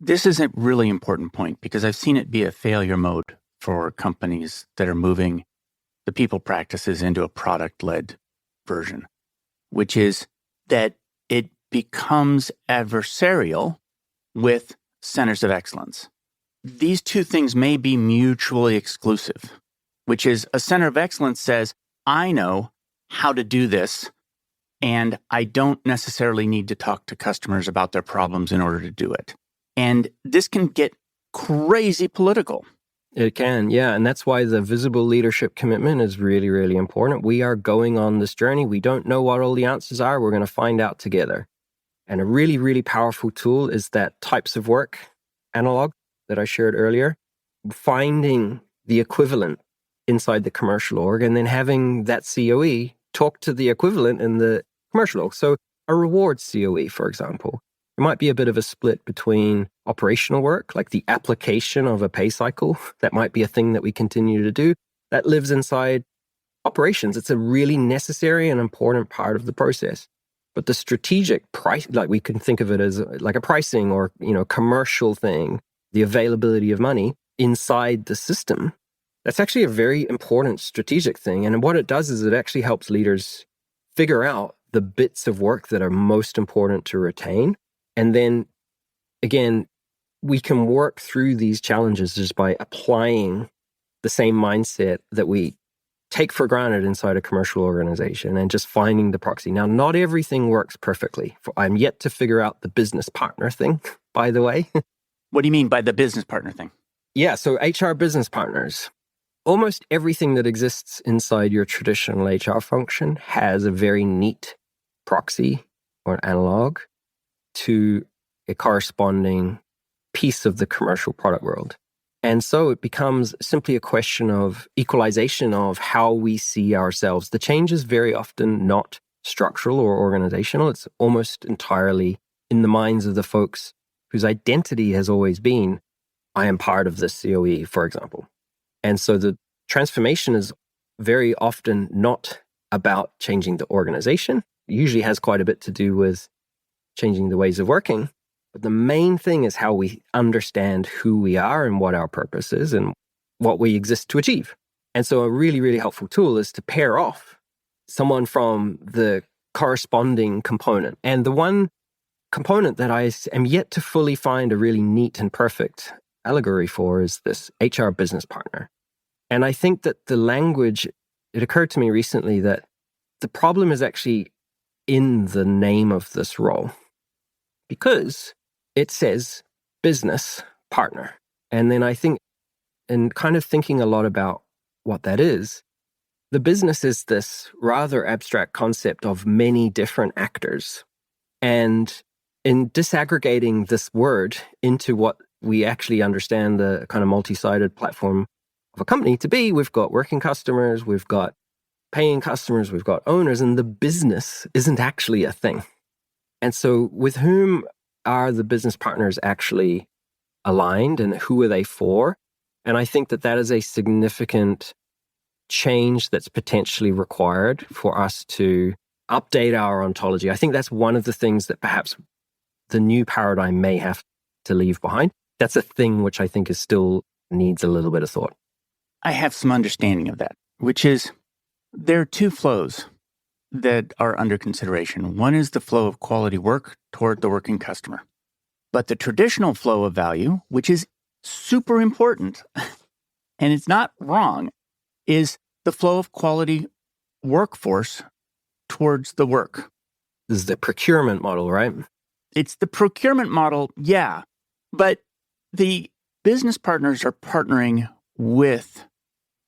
[SPEAKER 2] This is a really important point because I've seen it be a failure mode for companies that are moving the people practices into a product-led version, which is that it becomes adversarial with centers of excellence. These two things may be mutually exclusive, which is a center of excellence says, I know how to do this, and I don't necessarily need to talk to customers about their problems in order to do it. And this can get crazy political.
[SPEAKER 1] It can, yeah. And that's why the visible leadership commitment is really, really important. We are going on this journey. We don't know what all the answers are. We're going to find out together. And a really, really powerful tool is that types of work analog that I shared earlier, finding the equivalent inside the commercial org and then having that COE talk to the equivalent in the commercial org. So a rewards COE, for example, there might be a bit of a split between operational work, like the application of a pay cycle. That might be a thing that we continue to do. That lives inside operations. It's a really necessary and important part of the process. But the strategic price, like we can think of it as like a pricing or, commercial thing, the availability of money inside the system, that's actually a very important strategic thing. And what it does is it actually helps leaders figure out the bits of work that are most important to retain. And then, again, we can work through these challenges just by applying the same mindset that we take for granted inside a commercial organization and just finding the proxy. Now, not everything works perfectly. I'm yet to figure out the business partner thing, by the way.
[SPEAKER 2] What do you mean by the business partner thing?
[SPEAKER 1] Yeah, so HR business partners. Almost everything that exists inside your traditional HR function has a very neat proxy or analog to a corresponding piece of the commercial product world. And so it becomes simply a question of equalization of how we see ourselves. The change is very often not structural or organizational. It's almost entirely in the minds of the folks whose identity has always been, I am part of this COE, for example. And so the transformation is very often not about changing the organization. It usually has quite a bit to do with changing the ways of working. But the main thing is how we understand who we are and what our purpose is and what we exist to achieve. And so a really, really helpful tool is to pair off someone from the corresponding component. And the one component that I am yet to fully find a really neat and perfect allegory for is this HR business partner. And I think that the language, it occurred to me recently that the problem is actually in the name of this role, because it says business partner. And then I think, and kind of thinking a lot about what that is, the business is this rather abstract concept of many different actors. And in disaggregating this word into what we actually understand the kind of multi-sided platform of a company to be, we've got working customers, we've got paying customers, we've got owners, and the business isn't actually a thing. And so with whom are the business partners actually aligned and who are they for? And I think that that is a significant change that's potentially required for us to update our ontology. I think that's one of the things that perhaps the new paradigm may have to leave behind. That's a thing which I think is still needs a little bit of thought.
[SPEAKER 2] I have some understanding of that, which is there are two flows that are under consideration. One is the flow of quality work toward the working customer. But the traditional flow of value, which is super important, and it's not wrong, is the flow of quality workforce towards the work.
[SPEAKER 1] This is the procurement model, right?
[SPEAKER 2] It's the procurement model, yeah. But the business partners are partnering with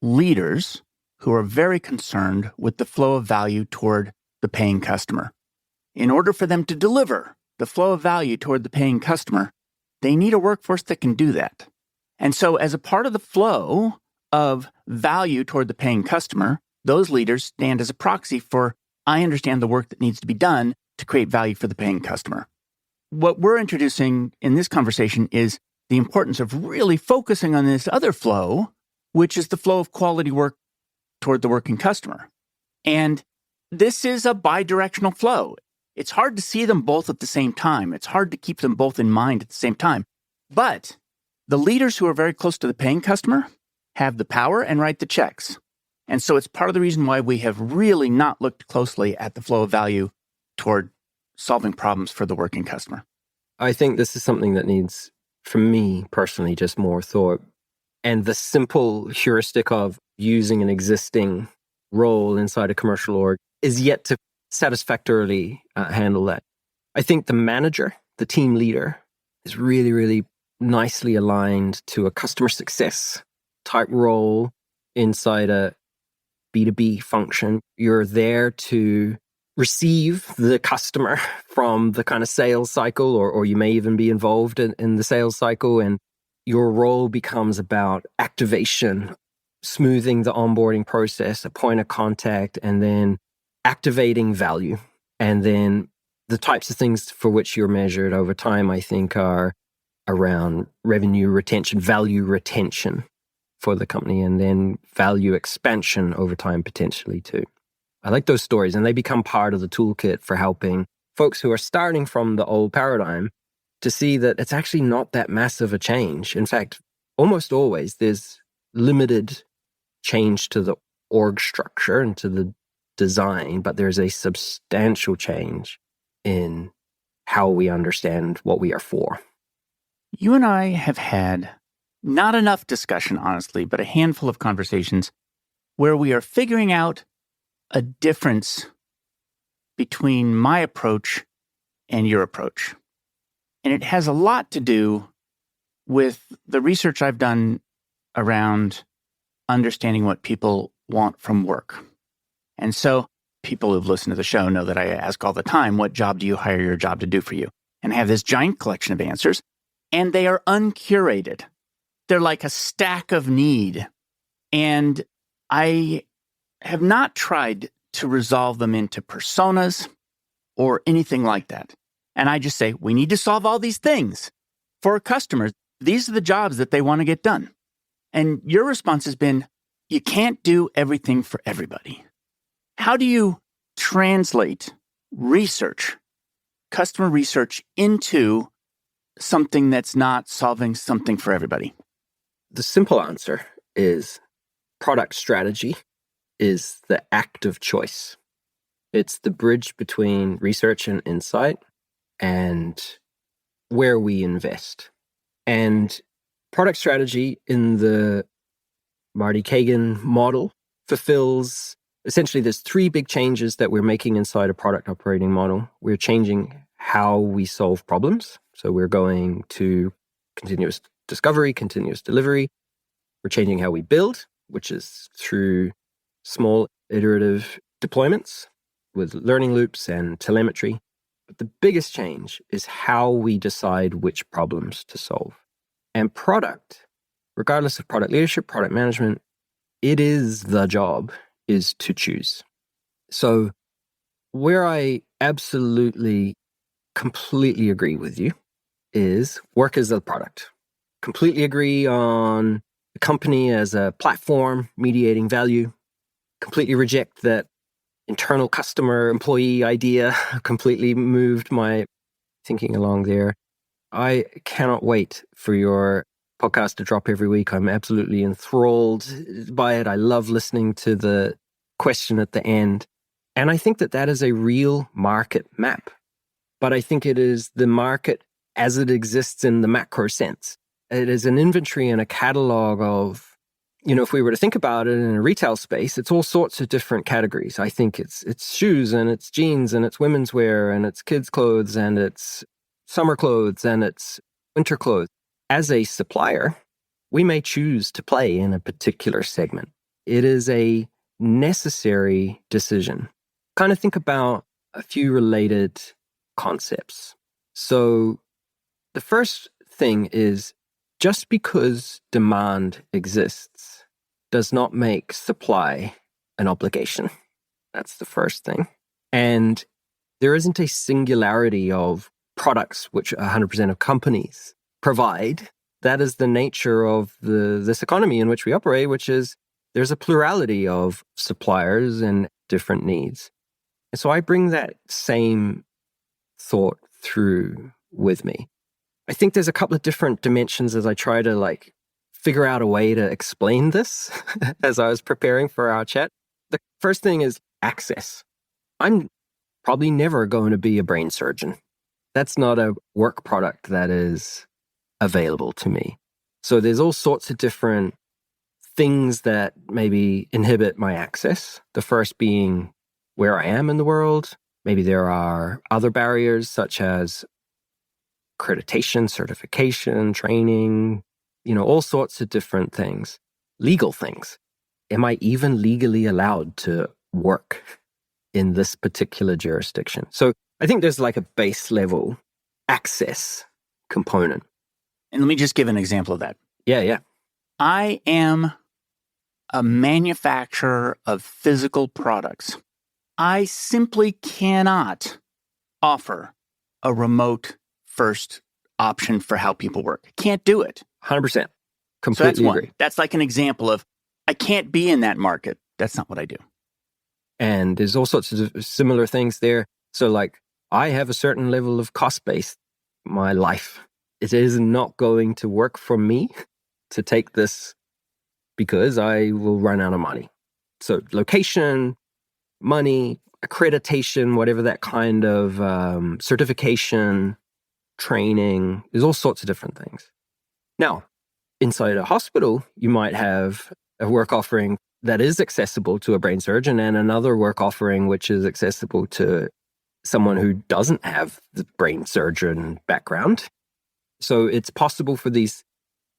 [SPEAKER 2] leaders who are very concerned with the flow of value toward the paying customer. In order for them to deliver the flow of value toward the paying customer, they need a workforce that can do that. And so as a part of the flow of value toward the paying customer, those leaders stand as a proxy for, I understand the work that needs to be done to create value for the paying customer. What we're introducing in this conversation is the importance of really focusing on this other flow, which is the flow of quality work toward the working customer. And this is a bidirectional flow. It's hard to see them both at the same time. It's hard to keep them both in mind at the same time. But the leaders who are very close to the paying customer have the power and write the checks. And so it's part of the reason why we have really not looked closely at the flow of value toward solving problems for the working customer.
[SPEAKER 1] I think this is something that needs, for me personally, just more thought. And the simple heuristic of using an existing role inside a commercial org is yet to satisfactorily handle that. I think the manager, the team leader, is really, really nicely aligned to a customer success type role inside a B2B function. You're there to receive the customer from the kind of sales cycle, or you may even be involved in the sales cycle, and your role becomes about activation, smoothing the onboarding process, a point of contact, and then activating value. And then the types of things for which you're measured over time, I think, are around revenue retention, value retention for the company, and then value expansion over time potentially too. I like those stories, and they become part of the toolkit for helping folks who are starting from the old paradigm to see that it's actually not that massive a change. In fact, almost always there's limited change to the org structure and to the design, but there's a substantial change in how we understand what we are for.
[SPEAKER 2] You and I have had not enough discussion, honestly, but a handful of conversations where we are figuring out a difference between my approach and your approach. And it has a lot to do with the research I've done around understanding what people want from work. And so people who've listened to the show know that I ask all the time, what job do you hire your job to do for you? And I have this giant collection of answers, and they are uncurated. They're like a stack of need. And I have not tried to resolve them into personas or anything like that. And I just say, we need to solve all these things for customers. These are the jobs that they want to get done. And your response has been, you can't do everything for everybody. How do you translate research, customer research, into something that's not solving something for everybody?
[SPEAKER 1] The simple answer is product strategy is the act of choice. It's the bridge between research and insight and where we invest. And product strategy in the Marty Kagan model fulfills, essentially there's three big changes that we're making inside a product operating model. We're changing how we solve problems. So we're going to continuous discovery, continuous delivery. We're changing how we build, which is through small iterative deployments with learning loops and telemetry. But the biggest change is how we decide which problems to solve. And product, regardless of product leadership, product management, it is the job is to choose. So where I absolutely, completely agree with you is work as a product. Completely agree on the company as a platform mediating value. Completely reject that internal customer employee idea. Completely moved my thinking along there. I cannot wait for your podcast to drop every week. I'm absolutely enthralled by it. I love listening to the question at the end. And I think that that is a real market map. But I think it is the market as it exists in the macro sense. It is an inventory and a catalog of, if we were to think about it in a retail space, it's all sorts of different categories. I think it's shoes and it's jeans and it's women's wear and it's kids' clothes and it's summer clothes and it's winter clothes. As a supplier, we may choose to play in a particular segment. It is a necessary decision. Kind of think about a few related concepts. So the first thing is just because demand exists does not make supply an obligation. That's the first thing. And there isn't a singularity of products which 100% of companies provide. That is the nature of this economy in which we operate, which is there's a plurality of suppliers and different needs. And so I bring that same thought through with me. I think there's a couple of different dimensions as I try to figure out a way to explain this as I was preparing for our chat. The first thing is access. I'm probably never going to be a brain surgeon. That's not a work product that is available to me. So there's all sorts of different things that maybe inhibit my access. The first being where I am in the world. Maybe there are other barriers such as accreditation, certification, training, all sorts of different things. Legal things. Am I even legally allowed to work in this particular jurisdiction. So I think there's like a base level access component.
[SPEAKER 2] And let me just give an example of that.
[SPEAKER 1] Yeah.
[SPEAKER 2] I am a manufacturer of physical products. I simply cannot offer a remote first option for how people work. I can't do it.
[SPEAKER 1] 100%. Completely
[SPEAKER 2] So that's one.
[SPEAKER 1] agree.
[SPEAKER 2] That's like an example of I can't be in that market. That's not what I do.
[SPEAKER 1] And there's all sorts of similar things there. So like I have a certain level of cost base. My life, it is not going to work for me to take this because I will run out of money. So location, money, accreditation, whatever that kind of certification, training, there's all sorts of different things. Now, inside a hospital, you might have a work offering that is accessible to a brain surgeon and another work offering which is accessible to someone who doesn't have the brain surgeon background. So it's possible for these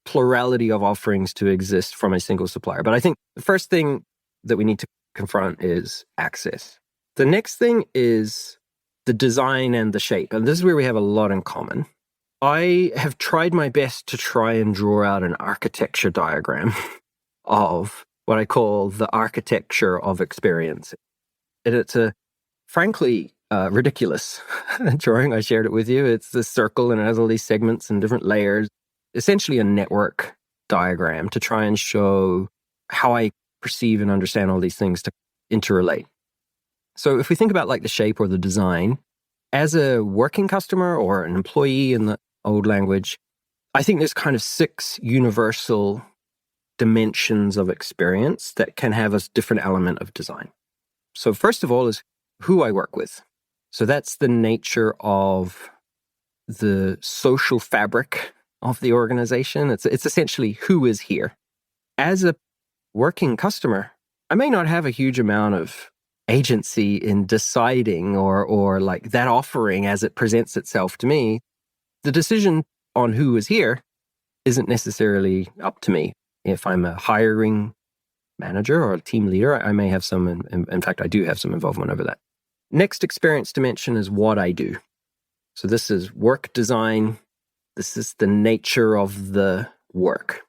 [SPEAKER 1] plurality of offerings to exist from a single supplier. But I think the first thing that we need to confront is access. The next thing is the design and the shape. And this is where we have a lot in common. I have tried my best to try and draw out an architecture diagram of what I call the architecture of experience. And it's a, frankly, ridiculous drawing. I shared it with you. It's this circle and it has all these segments and different layers. Essentially a network diagram to try and show how I perceive and understand all these things to interrelate. So if we think about like the shape or the design, as a working customer or an employee in the old language, I think there's kind of 6 universal dimensions of experience that can have a different element of design. So first of all is who I work with. So that's the nature of the social fabric of the organization. It's essentially who is here. As a working customer, I may not have a huge amount of agency in deciding or like that offering as it presents itself to me. The decision on who is here isn't necessarily up to me. If I'm a hiring manager or a team leader, I may have some, in fact, I do have some involvement over that. Next experience dimension is what I do. So this is work design. This is the nature of the work.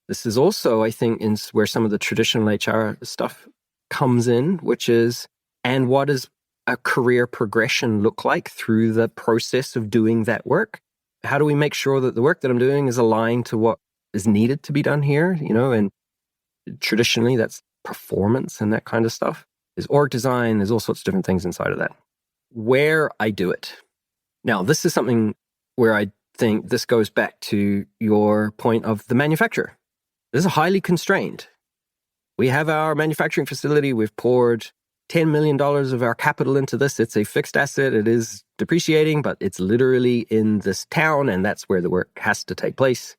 [SPEAKER 1] This is also, I think, where some of the traditional HR stuff comes in, which is, and what does a career progression look like through the process of doing that work? How do we make sure that the work that I'm doing is aligned to what is needed to be done here? And traditionally that's performance and that kind of stuff. There's org design, there's all sorts of different things inside of that. Where I do it. Now, this is something where I think this goes back to your point of the manufacturer. This is highly constrained. We have our manufacturing facility. We've poured $10 million of our capital into this. It's a fixed asset. It is depreciating, but it's literally in this town, and that's where the work has to take place.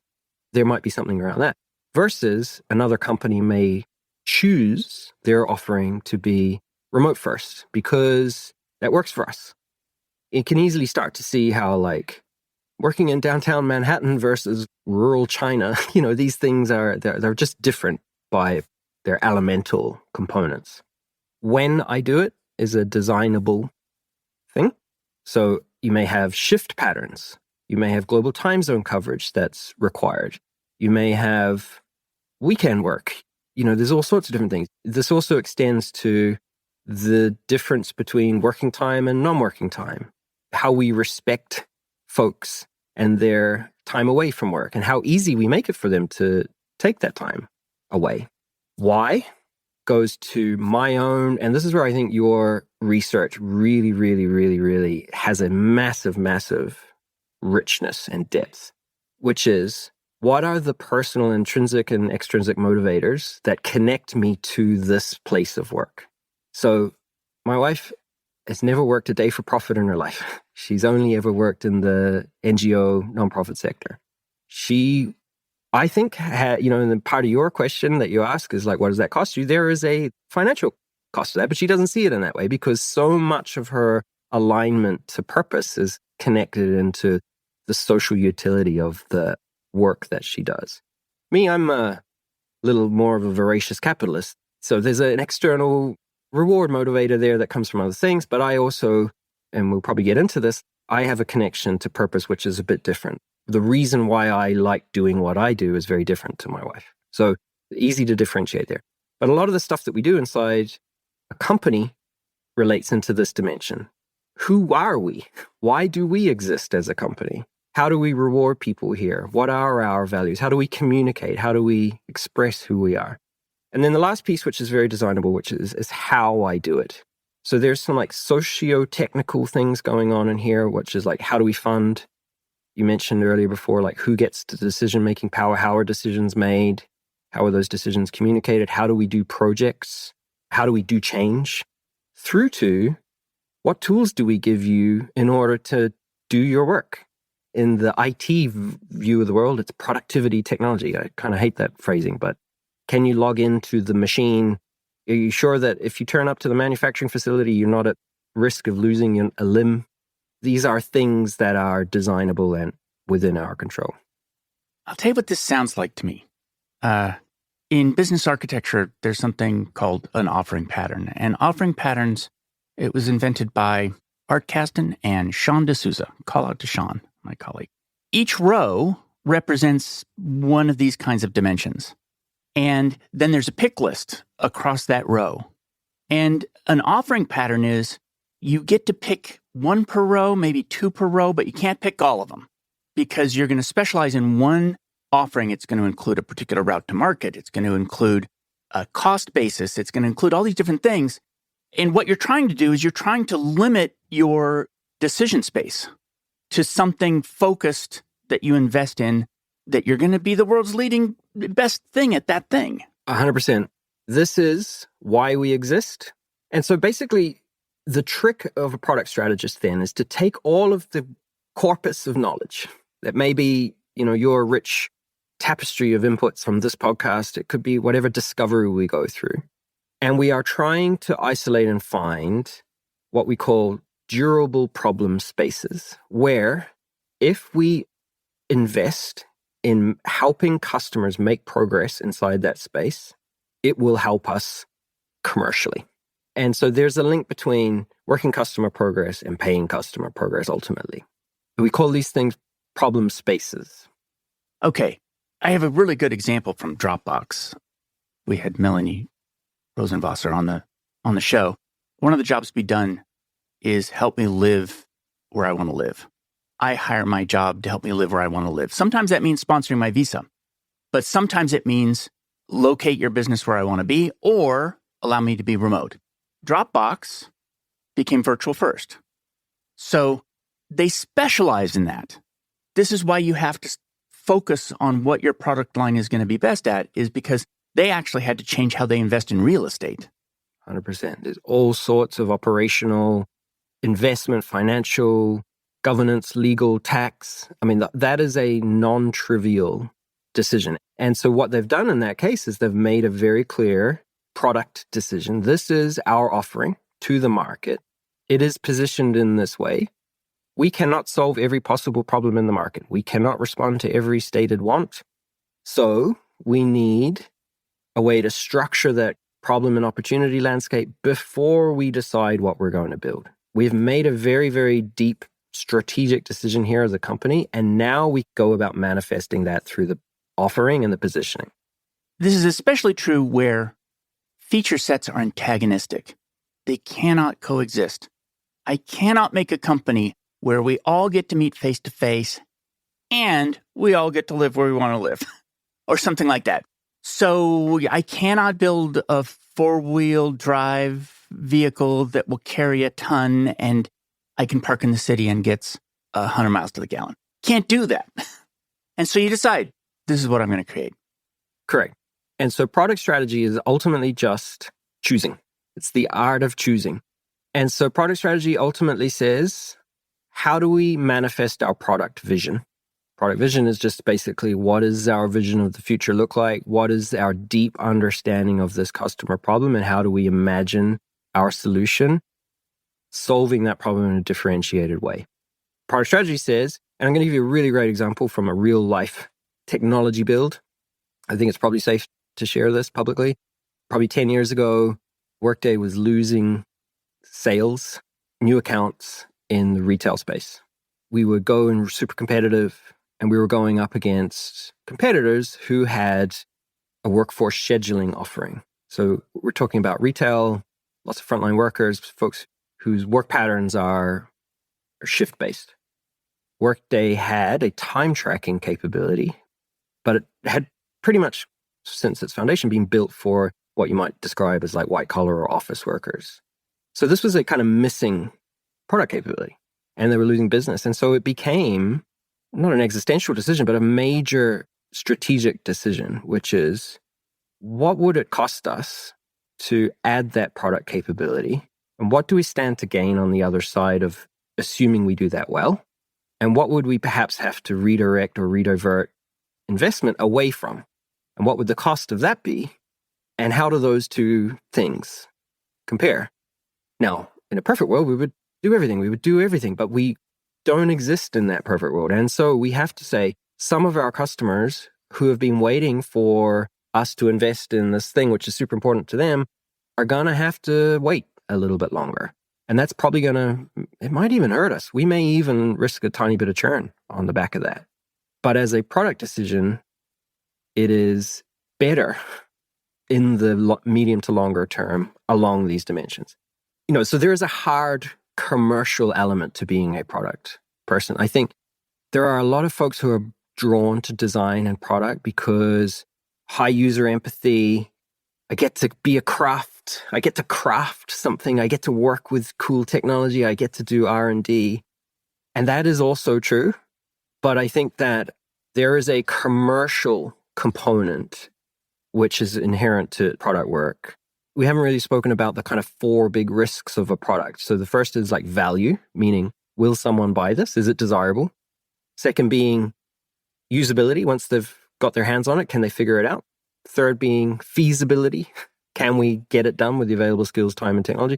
[SPEAKER 1] There might be something around that. Versus another company may choose their offering to be remote first because that works for us. You can easily start to see how like working in downtown Manhattan versus rural China, these things they're just different by their elemental components. When I do it is a designable thing. So you may have shift patterns. You may have global time zone coverage that's required. You may have weekend work. There's all sorts of different things. This also extends to the difference between working time and non-working time, how we respect folks and their time away from work and how easy we make it for them to take that time away. Why goes to my own, and this is where I think your research really, really, really, really has a massive, massive richness and depth, which is what are the personal intrinsic and extrinsic motivators that connect me to this place of work? So my wife has never worked a day for profit in her life. She's only ever worked in the NGO nonprofit sector. She, I think, and then part of your question that you ask is like, what does that cost you? There is a financial cost to that, but she doesn't see it in that way because so much of her alignment to purpose is connected into the social utility of the work that she does. Me, I'm a little more of a voracious capitalist. So there's an external reward motivator there that comes from other things. But I also, and we'll probably get into this, I have a connection to purpose, which is a bit different. The reason why I like doing what I do is very different to my wife. So easy to differentiate there. But a lot of the stuff that we do inside a company relates into this dimension. Who are we? Why do we exist as a company? How do we reward people here? What are our values? How do we communicate? How do we express who we are? And then the last piece, which is very designable, which is how I do it. So there's some like socio-technical things going on in here, which is like, how do we fund? You mentioned earlier before, like who gets the decision-making power? How are decisions made? How are those decisions communicated? How do we do projects? How do we do change? Through to what tools do we give you in order to do your work? In the IT view of the world, it's productivity technology. I kind of hate that phrasing, but can you log into the machine? Are you sure that if you turn up to the manufacturing facility, you're not at risk of losing a limb? These are things that are designable and within our control.
[SPEAKER 2] I'll tell you what this sounds like to me. In business architecture, there's something called an offering pattern. And offering patterns, it was invented by Art Caston and Sean D'Souza. Call out to Sean, my colleague. Each row represents one of these kinds of dimensions. And then there's a pick list across that row. And an offering pattern is you get to pick one per row, maybe two per row, but you can't pick all of them because you're going to specialize in one offering. It's going to include a particular route to market. It's going to include a cost basis. It's going to include all these different things. And what you're trying to do is you're trying to limit your decision space to something focused that you invest in, that you're going to be the world's leading best thing at that thing.
[SPEAKER 1] 100%. This is why we exist. And so basically, the trick of a product strategist then is to take all of the corpus of knowledge that may be, your rich tapestry of inputs from this podcast. It could be whatever discovery we go through. And we are trying to isolate and find what we call durable problem spaces, where if we invest in helping customers make progress inside that space, it will help us commercially. And so there's a link between working customer progress and paying customer progress ultimately. We call these things problem spaces.
[SPEAKER 2] Okay, I have a really good example from Dropbox. We had Melanie Rosenwasser on the show. One of the jobs to be done is help me live where I want to live. I hire my job to help me live where I want to live. Sometimes that means sponsoring my visa, but sometimes it means locate your business where I want to be or allow me to be remote. Dropbox became virtual first. So they specialize in that. This is why you have to focus on what your product line is going to be best at, is because they actually had to change how they invest in real estate.
[SPEAKER 1] 100%. There's all sorts of operational, investment, financial, governance, legal, tax. I mean, that is a non-trivial decision. And so what they've done in that case is they've made a very clear product decision. This is our offering to the market. It is positioned in this way. We cannot solve every possible problem in the market. We cannot respond to every stated want. So we need a way to structure that problem and opportunity landscape before we decide what we're going to build. We've made a very, very deep strategic decision here as a company, and now we go about manifesting that through the offering and the positioning.
[SPEAKER 2] This is especially true where feature sets are antagonistic. They cannot coexist. I cannot make a company where we all get to meet face to face and we all get to live where we want to live or something like that. So I cannot build a four-wheel drive vehicle that will carry a ton and I can park in the city and gets 100 miles to the gallon. Can't do that. And so you decide, this is what I'm going to create.
[SPEAKER 1] Correct. And so product strategy is ultimately just choosing. It's the art of choosing. And so product strategy ultimately says, how do we manifest our product vision? Product vision is just basically, what does our vision of the future look like? What is our deep understanding of this customer problem? And how do we imagine our solution solving that problem in a differentiated way? Product strategy says, and I'm going to give you a really great example from a real life technology build. I think it's probably safe to share this publicly. Probably 10 years ago, Workday was losing sales, new accounts in the retail space. We would go and super competitive, and we were going up against competitors who had a workforce scheduling offering. So we're talking about retail, lots of frontline workers, folks whose work patterns are shift-based. Workday had a time tracking capability, but it had pretty much, since its foundation, been built for what you might describe as like white collar or office workers. So this was a kind of missing product capability, and they were losing business. And so it became not an existential decision, but a major strategic decision, which is, what would it cost us to add that product capability? And what do we stand to gain on the other side of assuming we do that well? And what would we perhaps have to redirect or redivert investment away from? And what would the cost of that be? And how do those two things compare? Now, in a perfect world, we would do everything, but we don't exist in that perfect world. And so we have to say, some of our customers who have been waiting for us to invest in this thing, which is super important to them, are going to have to wait a little bit longer. And that's probably it might even hurt us. We may even risk a tiny bit of churn on the back of that. But as a product decision, it is better in the medium to longer term along these dimensions. So there is a hard commercial element to being a product person. I think there are a lot of folks who are drawn to design and product because high user empathy, I get to be a craft, I get to craft something, I get to work with cool technology, I get to do R&D. And that is also true. But I think that there is a commercial component which is inherent to product work. We haven't really spoken about the kind of 4 big risks of a product. So the first is like value, meaning, will someone buy this? Is it desirable? Second being usability. Once they've got their hands on it, can they figure it out? Third being feasibility. Can we get it done with the available skills, time, and technology?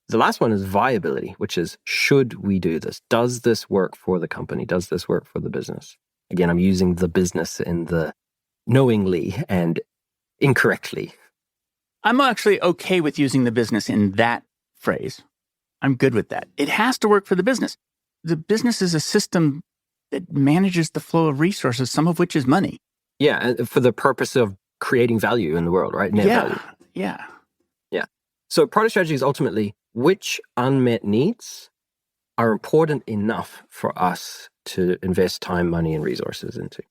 [SPEAKER 1] The last one is viability, which is, should we do this? Does this work for the company? Does this work for the business? Again, I'm using the business in the knowingly and incorrectly.
[SPEAKER 2] I'm actually okay with using the business in that phrase. I'm good with that. It has to work for the business. The business is a system that manages the flow of resources, some of which is money.
[SPEAKER 1] Yeah, for the purpose of creating value in the world, right? Net value.
[SPEAKER 2] Yeah.
[SPEAKER 1] So product strategy is ultimately which unmet needs are important enough for us to invest time, money, and resources into.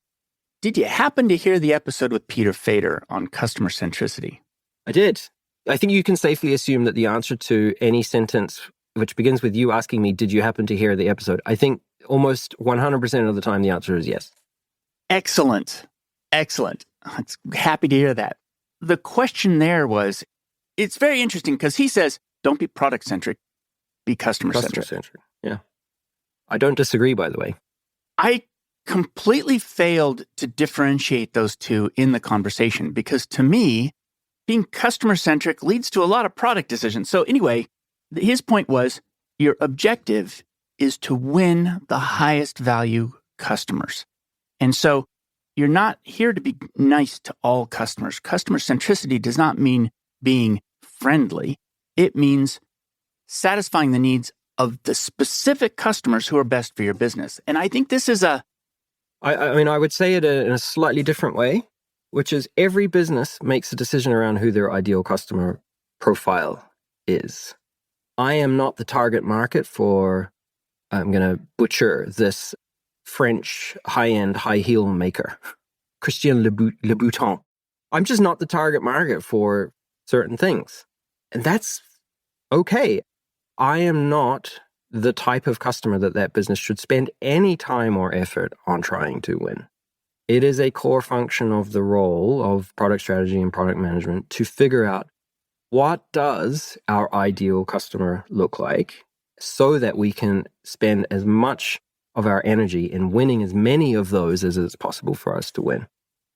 [SPEAKER 2] Did you happen to hear the episode with Peter Fader on customer centricity?
[SPEAKER 1] I did. I think you can safely assume that the answer to any sentence which begins with you asking me, did you happen to hear the episode? I think almost 100% of the time the answer is yes.
[SPEAKER 2] Excellent. I'm happy to hear that. The question there was, it's very interesting because he says, don't be product-centric, be customer-centric.
[SPEAKER 1] Customer-centric, yeah. I don't disagree, by the way.
[SPEAKER 2] I completely failed to differentiate those two in the conversation because to me, being customer-centric leads to a lot of product decisions. So anyway, his point was, your objective is to win the highest value customers. And so you're not here to be nice to all customers. Customer centricity does not mean being friendly. It means satisfying the needs of the specific customers who are best for your business. And I think this is I
[SPEAKER 1] would say it in a slightly different way, which is every business makes a decision around who their ideal customer profile is. I am not the target market for, I'm going to butcher this, French high-end high heel maker, Christian Louboutin. I'm just not the target market for certain things. And that's okay. I am not the type of customer that business should spend any time or effort on trying to win. It is a core function of the role of product strategy and product management to figure out what does our ideal customer look like so that we can spend as much of our energy in winning as many of those as it's possible for us to win.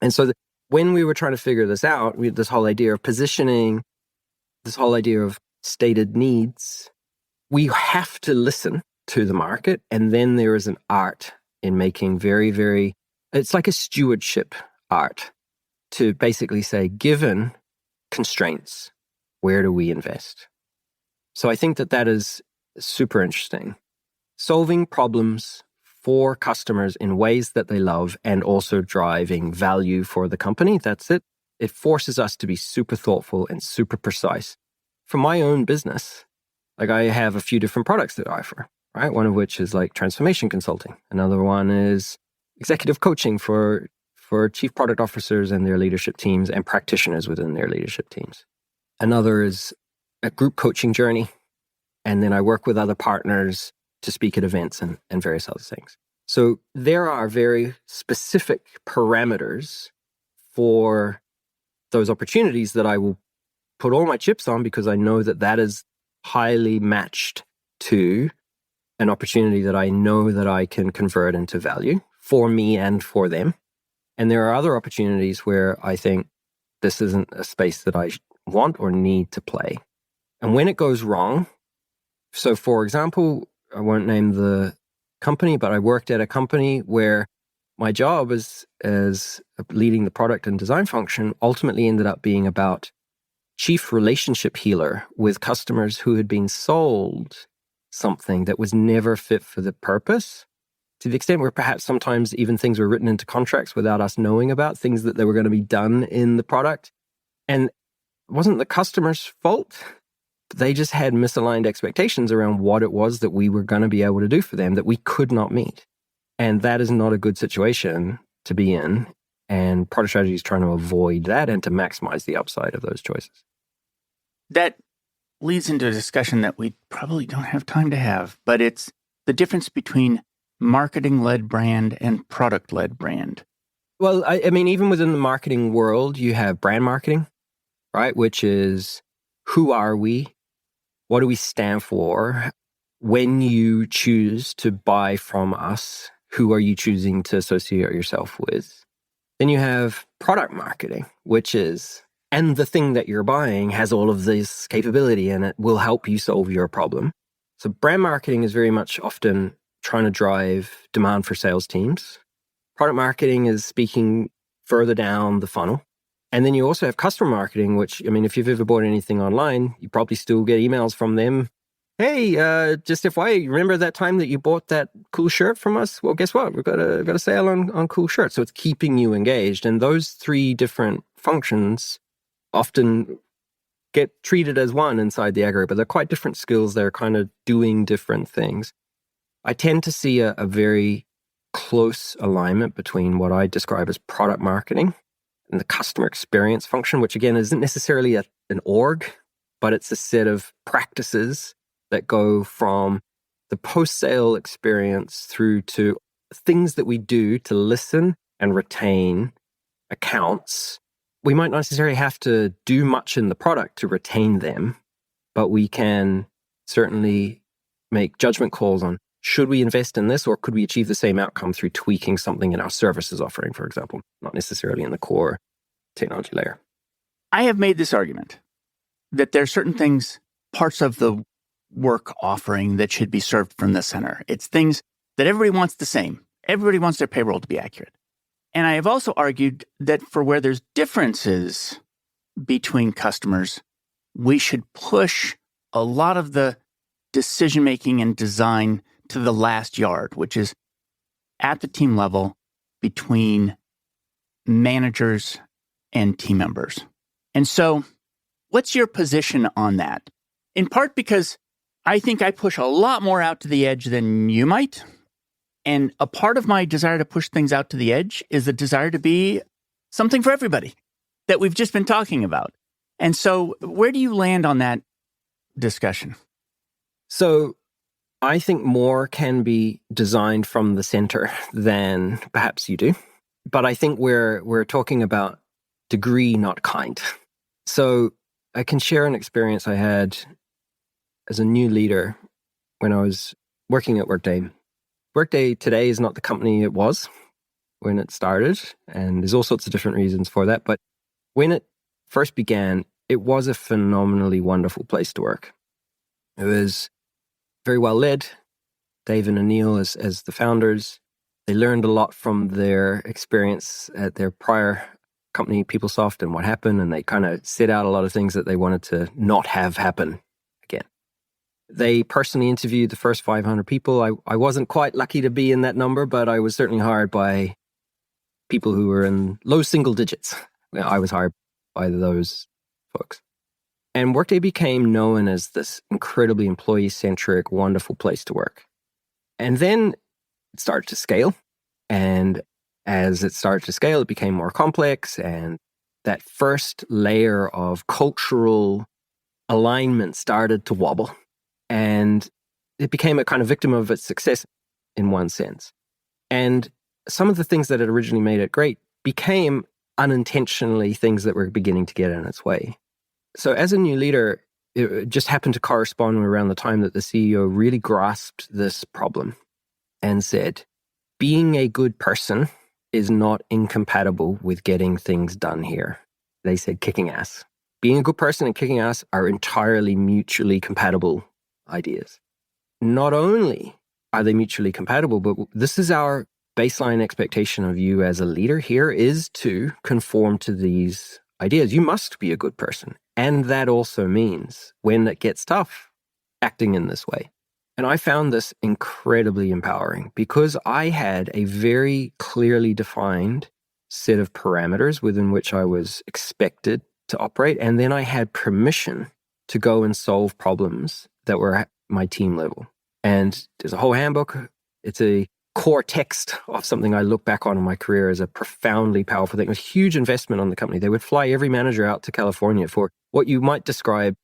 [SPEAKER 1] And so when we were trying to figure this out, we had this whole idea of positioning, this whole idea of stated needs. We have to listen to the market. And then there is an art in making very, very, it's like a stewardship art to basically say, given constraints, where do we invest? So I think that is super interesting. Solving problems for customers in ways that they love and also driving value for the company. That's it. It forces us to be super thoughtful and super precise. For my own business, like I have a few different products that I offer, right? One of which is like transformation consulting. Another one is executive coaching for chief product officers and their leadership teams and practitioners within their leadership teams. Another is a group coaching journey. And then I work with other partners to speak at events and various other things. So there are very specific parameters for those opportunities that I will put all my chips on because I know that is highly matched to an opportunity that I know that I can convert into value for me and for them. And there are other opportunities where I think this isn't a space that I want or need to play. And when it goes wrong, so for example, I won't name the company, but I worked at a company where my job as leading the product and design function ultimately ended up being about chief relationship healer with customers who had been sold something that was never fit for the purpose, to the extent where perhaps sometimes even things were written into contracts without us knowing about, things that they were going to be done in the product. And it wasn't the customer's fault. They just had misaligned expectations around what it was that we were going to be able to do for them that we could not meet. And that is not a good situation to be in. And product strategy is trying to avoid that and to maximize the upside of those choices.
[SPEAKER 2] That leads into a discussion that we probably don't have time to have, but it's the difference between marketing-led brand and product-led brand.
[SPEAKER 1] Well, I mean, even within the marketing world, you have brand marketing, right? Which is, who are we? What do we stand for? When you choose to buy from us, who are you choosing to associate yourself with? Then you have product marketing, which is, and the thing that you're buying has all of this capability and it will help you solve your problem. So brand marketing is very much often trying to drive demand for sales teams. Product marketing is speaking further down the funnel. And then you also have customer marketing, which, I mean, if you've ever bought anything online, you probably still get emails from them. Hey, just FYI, remember that time that you bought that cool shirt from us? Well, guess what? We've got a sale on cool shirts. So it's keeping you engaged. And those three different functions often get treated as one inside the aggregate, but they're quite different skills. They're kind of doing different things. I tend to see a very close alignment between what I describe as product marketing and the customer experience function, which again isn't necessarily an org, but it's a set of practices that go from the post-sale experience through to things that we do to listen and retain accounts. We might not necessarily have to do much in the product to retain them, but we can certainly make judgment calls on, should we invest in this or could we achieve the same outcome through tweaking something in our services offering, for example, not necessarily in the core technology layer.
[SPEAKER 2] I have made this argument that there are certain things, parts of the work offering that should be served from the center. It's things that everybody wants the same. Everybody wants their payroll to be accurate. And I have also argued that for where there's differences between customers, we should push a lot of the decision-making and design to the last yard, which is at the team level between managers and team members. And so what's your position on that? In part because I think I push a lot more out to the edge than you might. And a part of my desire to push things out to the edge is the desire to be something for everybody that we've just been talking about. And so where do you land on that discussion?
[SPEAKER 1] So I think more can be designed from the center than perhaps you do. But I think we're talking about degree, not kind. So I can share an experience I had as a new leader when I was working at Workday. Workday today is not the company it was when it started, and there's all sorts of different reasons for that. But when it first began, it was a phenomenally wonderful place to work. It was very well led. Dave and Anil as the founders. They learned a lot from their experience at their prior company, PeopleSoft, and what happened. And they kind of set out a lot of things that they wanted to not have happen again. They personally interviewed the first 500 people. I wasn't quite lucky to be in that number, but I was certainly hired by people who were in low single digits. I was hired by those folks. And Workday became known as this incredibly employee-centric, wonderful place to work. And then it started to scale. And as it started to scale, it became more complex. And that first layer of cultural alignment started to wobble. And it became a kind of victim of its success in one sense. And some of the things that had originally made it great became unintentionally things that were beginning to get in its way. So as a new leader, it just happened to correspond around the time that the CEO really grasped this problem and said, being a good person is not incompatible with getting things done here. They said kicking ass. Being a good person and kicking ass are entirely mutually compatible ideas. Not only are they mutually compatible, but this is our baseline expectation of you as a leader here is to conform to these ideas. You must be a good person. And that also means when it gets tough, acting in this way. And I found this incredibly empowering because I had a very clearly defined set of parameters within which I was expected to operate. And then I had permission to go and solve problems that were at my team level. And there's a whole handbook. It's a core text of something I look back on in my career as a profoundly powerful thing. It was a huge investment on the company. They would fly every manager out to California for what you might describe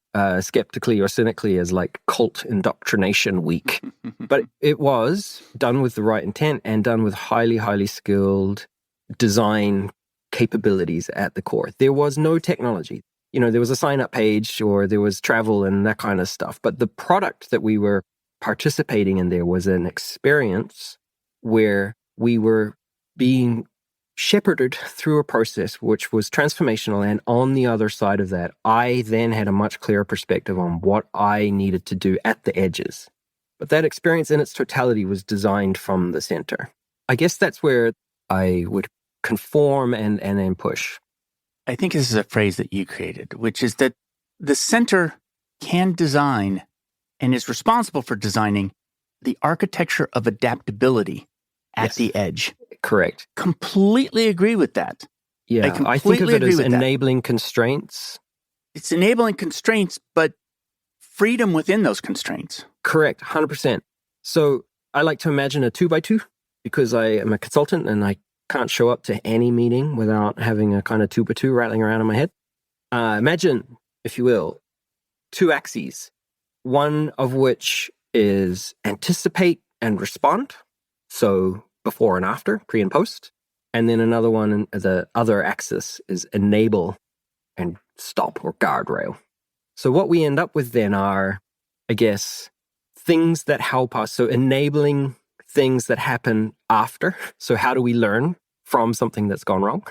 [SPEAKER 1] skeptically or cynically as like cult indoctrination week. But it was done with the right intent and done with highly, highly skilled design capabilities at the core. There was no technology. There was a sign-up page or there was travel and that kind of stuff. But the product that we were participating in there was an experience where we were being shepherded through a process which was transformational. And on the other side of that, I then had a much clearer perspective on what I needed to do at the edges. But that experience in its totality was designed from the center. I guess that's where I would conform and then push.
[SPEAKER 2] I think this is a phrase that you created, which is that the center can design and is responsible for designing the architecture of adaptability at the edge.
[SPEAKER 1] Correct.
[SPEAKER 2] Completely agree with that.
[SPEAKER 1] Yeah, I think of it as enabling constraints.
[SPEAKER 2] It's enabling constraints, but freedom within those constraints.
[SPEAKER 1] Correct, 100%. So I like to imagine a 2x2 because I am a consultant and I can't show up to any meeting without having a kind of 2x2 rattling around in my head. Imagine, if you will, two axes, one of which is anticipate and respond. So before and after, pre and post. And then another one, the other axis is enable and stop or guardrail. So what we end up with then are, I guess, things that help us. So enabling things that happen after. So how do we learn from something that's gone wrong?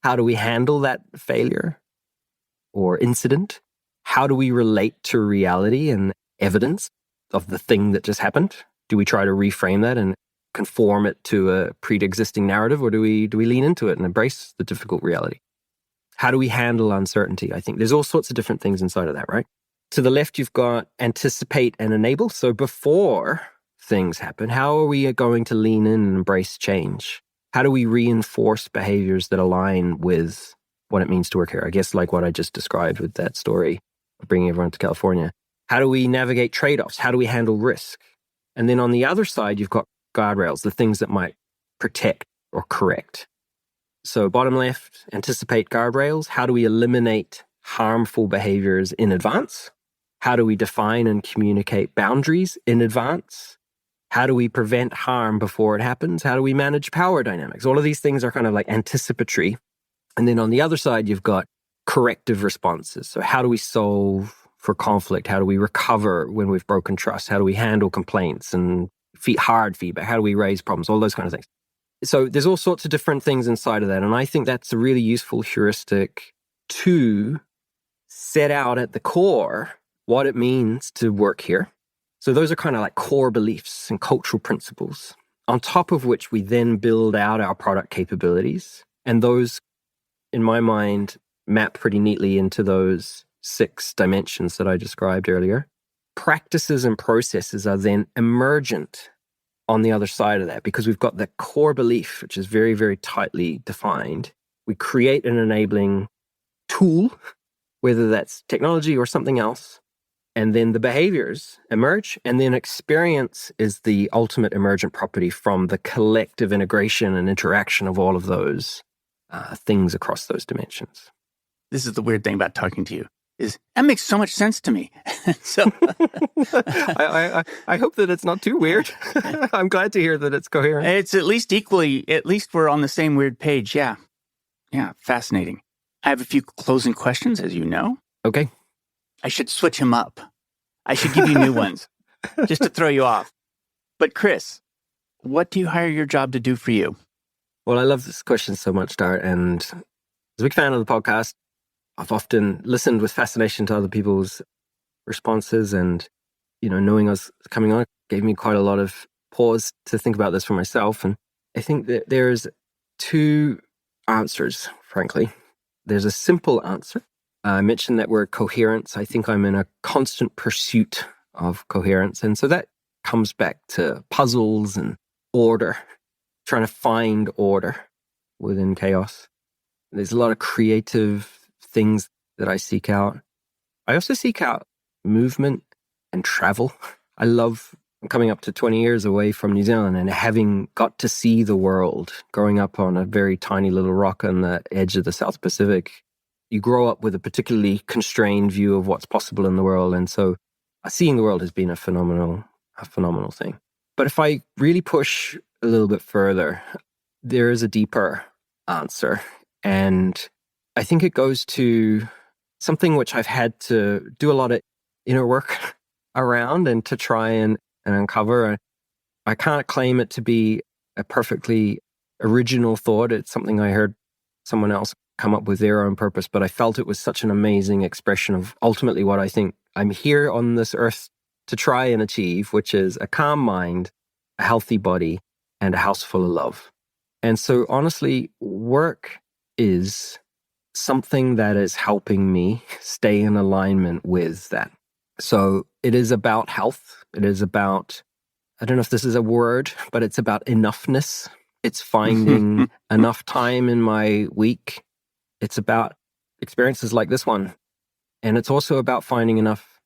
[SPEAKER 1] How do we handle that failure or incident? How do we relate to reality and evidence of the thing that just happened? Do we try to reframe that and conform it to a pre-existing narrative, or do we lean into it and embrace the difficult reality? How do we handle uncertainty? I think there's all sorts of different things inside of that, right? To the left, you've got anticipate and enable. So before things happen, how are we going to lean in and embrace change? How do we reinforce behaviors that align with what it means to work here? I guess like what I just described with that story of bringing everyone to California. How do we navigate trade-offs? How do we handle risk? And then on the other side, you've got guardrails, the things that might protect or correct. So bottom left, anticipate guardrails. How do we eliminate harmful behaviors in advance? How do we define and communicate boundaries in advance? How do we prevent harm before it happens? How do we manage power dynamics? All of these things are kind of like anticipatory. And then on the other side, you've got corrective responses. So how do we solve for conflict? How do we recover when we've broken trust? How do we handle complaints and hard feedback? How do we raise problems? All those kind of things. So there's all sorts of different things inside of that. And I think that's a really useful heuristic to set out at the core what it means to work here. So those are kind of like core beliefs and cultural principles, on top of which we then build out our product capabilities. And those in my mind, map pretty neatly into those 6 dimensions that I described earlier. Practices and processes are then emergent on the other side of that, because we've got the core belief, which is very, very tightly defined. We create an enabling tool, whether that's technology or something else, and then the behaviors emerge, and then experience is the ultimate emergent property from the collective integration and interaction of all of those things across those dimensions.
[SPEAKER 2] This is the weird thing about talking to you, is that makes so much sense to me. So
[SPEAKER 1] I hope that it's not too weird. I'm glad to hear that it's coherent.
[SPEAKER 2] It's at least we're on the same weird page. Yeah. Yeah, fascinating. I have a few closing questions, as you know.
[SPEAKER 1] Okay.
[SPEAKER 2] I should switch him up. I should give you new ones, just to throw you off. But Chris, what do you hire your job to do for you?
[SPEAKER 1] Well, I love this question so much, Dart, and as a big fan of the podcast, I've often listened with fascination to other people's responses, and, knowing I was coming on gave me quite a lot of pause to think about this for myself. And I think that there's 2 answers, frankly. There's a simple answer. I mentioned that word coherence. I think I'm in a constant pursuit of coherence. And so that comes back to puzzles and order, trying to find order within chaos. There's a lot of creative things that I seek out. I also seek out movement and travel. I'm coming up to 20 years away from New Zealand and having got to see the world, growing up on a very tiny little rock on the edge of the South Pacific. You grow up with a particularly constrained view of what's possible in the world. And so seeing the world has been a phenomenal thing. But if I really push a little bit further, there is a deeper answer. And I think it goes to something which I've had to do a lot of inner work around and to try and uncover. I can't claim it to be a perfectly original thought. It's something I heard someone else come up with their own purpose, but I felt it was such an amazing expression of ultimately what I think I'm here on this earth to try and achieve, which is a calm mind, a healthy body, and a house full of love. And so honestly, work is something that is helping me stay in alignment with that. So it is about health. It is about, I don't know if this is a word, but it's about enoughness. It's finding enough time in my week. It's about experiences like this one. And it's also about finding enough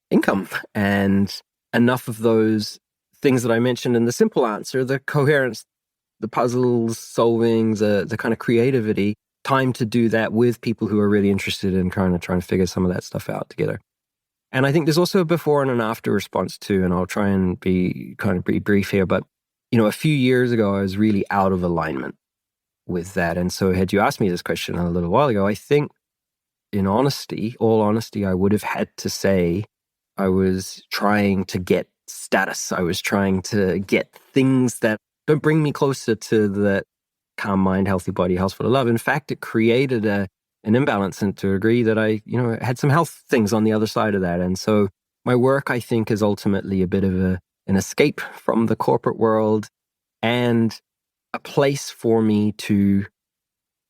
[SPEAKER 1] income and enough of those things that I mentioned in the simple answer, the coherence, the puzzles, solving, the kind of creativity, time to do that with people who are really interested in trying to figure some of that stuff out together. And I think there's also a before and an after response too, and I'll try and be brief here, but a few years ago, I was really out of alignment with that. And so had you asked me this question a little while ago, I think in all honesty, I would have had to say I was trying to get status. I was trying to get things that don't bring me closer to the calm mind, healthy body, house full of love. In fact, it created an imbalance, and to a degree that I, had some health things on the other side of that. And so my work, I think, is ultimately a bit of an escape from the corporate world and a place for me to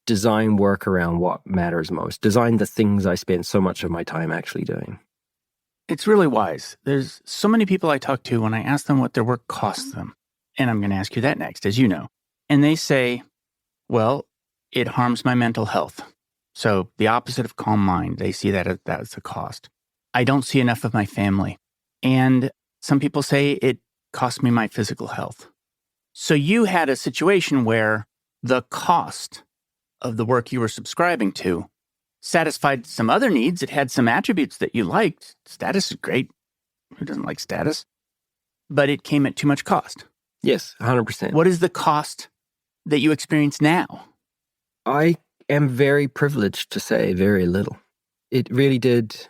[SPEAKER 1] design work around what matters most, design the things I spend so much of my time actually doing.
[SPEAKER 2] It's really wise. There's so many people I talk to when I ask them what their work costs them. And I'm going to ask you that next, as you know. And they say, well, it harms my mental health. So the opposite of calm mind, they see that as a cost. I don't see enough of my family. And some people say it cost me my physical health. So you had a situation where the cost of the work you were subscribing to satisfied some other needs. It had some attributes that you liked. Status is great. Who doesn't like status? But it came at too much cost.
[SPEAKER 1] Yes, 100%.
[SPEAKER 2] What is the cost that you experience now?
[SPEAKER 1] I am very privileged to say very little. It really did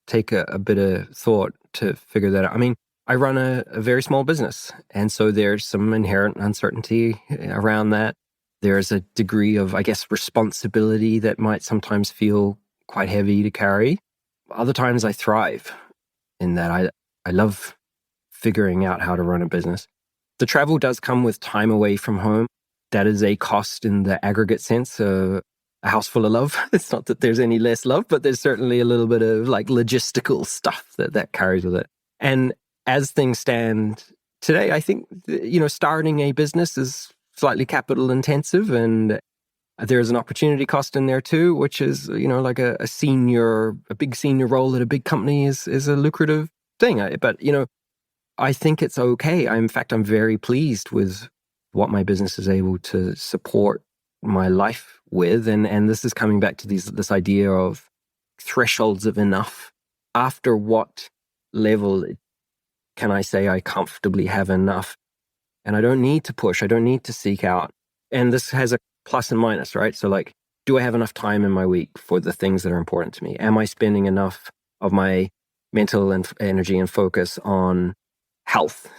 [SPEAKER 1] take a bit of thought to figure that out. I mean, I run a very small business, and so there's some inherent uncertainty around that. There's a degree of, I guess, responsibility that might sometimes feel quite heavy to carry. Other times I thrive in that. I love figuring out how to run a business. The travel does come with time away from home. That is a cost in the aggregate sense. a house full of love. It's not that there's any less love, but there's certainly a little bit of like logistical stuff that carries with it. And as things stand today, I think, starting a business is slightly capital intensive, and there's an opportunity cost in there too, which is, like a big senior role at a big company is a lucrative thing. But I think it's okay. In fact, I'm very pleased with what my business is able to support my life with. And this is coming back to this idea of thresholds of enough. After what level can I say I comfortably have enough? And I don't need to push. I don't need to seek out. And this has a plus and minus, right? So like, do I have enough time in my week for the things that are important to me? Am I spending enough of my mental and energy and focus on health?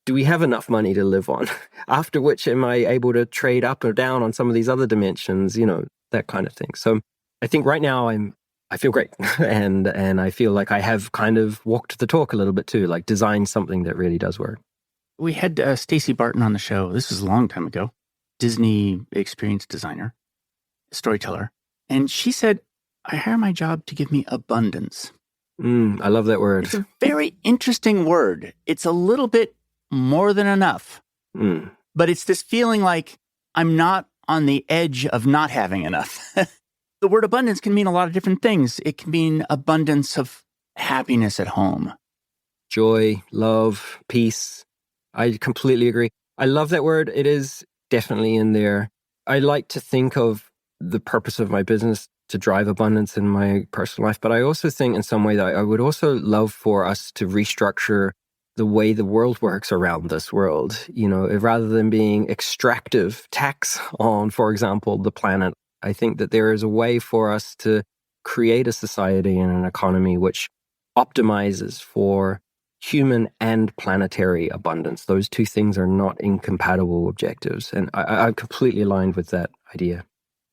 [SPEAKER 1] Do we have enough money to live on? After which, am I able to trade up or down on some of these other dimensions, that kind of thing. So I think right now I feel great. and I feel like I have kind of walked the talk a little bit too, like designed something that really does work.
[SPEAKER 2] We had Stacey Barton on the show. This was a long time ago. Disney experience designer, storyteller. And she said, I hire my job to give me abundance.
[SPEAKER 1] I love that word.
[SPEAKER 2] It's a very interesting word. It's a little bit more than enough. But it's this feeling like I'm not on the edge of not having enough. The word abundance can mean a lot of different things. It can mean abundance of happiness at home.
[SPEAKER 1] Joy, love, peace. I completely agree. I love that word. It is definitely in there. I like to think of the purpose of my business to drive abundance in my personal life, but I also think in some way that I would also love for us to restructure the way the world works around this world. Rather than being extractive tax on, for example, the planet, I think that there is a way for us to create a society and an economy which optimizes for human and planetary abundance. Those two things are not incompatible objectives. And I'm completely aligned with that idea.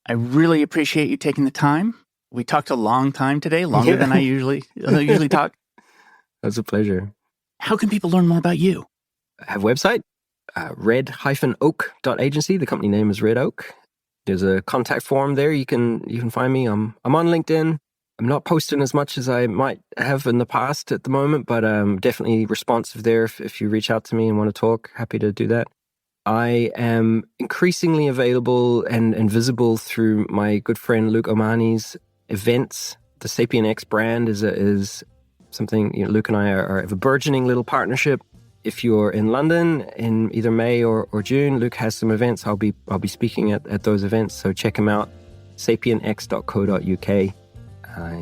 [SPEAKER 2] I really appreciate you taking the time. We talked a long time today, longer than I usually talk.
[SPEAKER 1] That's a pleasure.
[SPEAKER 2] How can people learn more about you?
[SPEAKER 1] I have a website, red-oak.agency. The company name is Red Oak. There's a contact form there. You can find me. I'm on LinkedIn. I'm not posting as much as I might have in the past at the moment, but I'm definitely responsive there. If you reach out to me and want to talk, happy to do that. I am increasingly available and visible through my good friend Luke Omani's events. The Sapien X brand is something, Luke and I have a burgeoning little partnership. If you're in London in either May or June, Luke has some events. I'll be speaking at those events, so check him out. sapienx.co.uk.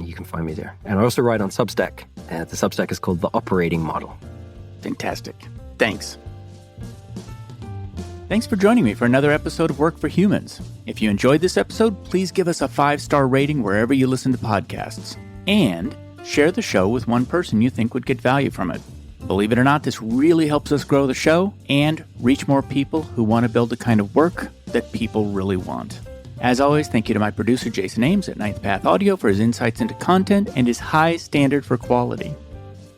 [SPEAKER 1] You can find me there. And I also write on Substack. The Substack is called The Operating Model.
[SPEAKER 2] Fantastic. Thanks. Thanks for joining me for another episode of Work for Humans. If you enjoyed this episode, please give us a 5-star rating wherever you listen to podcasts. And share the show with one person you think would get value from it. Believe it or not, this really helps us grow the show and reach more people who want to build the kind of work that people really want. As always, thank you to my producer, Jason Ames at Ninth Path Audio for his insights into content and his high standard for quality.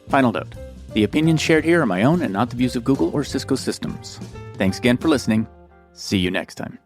[SPEAKER 2] Final note, the opinions shared here are my own and not the views of Google or Cisco Systems. Thanks again for listening. See you next time.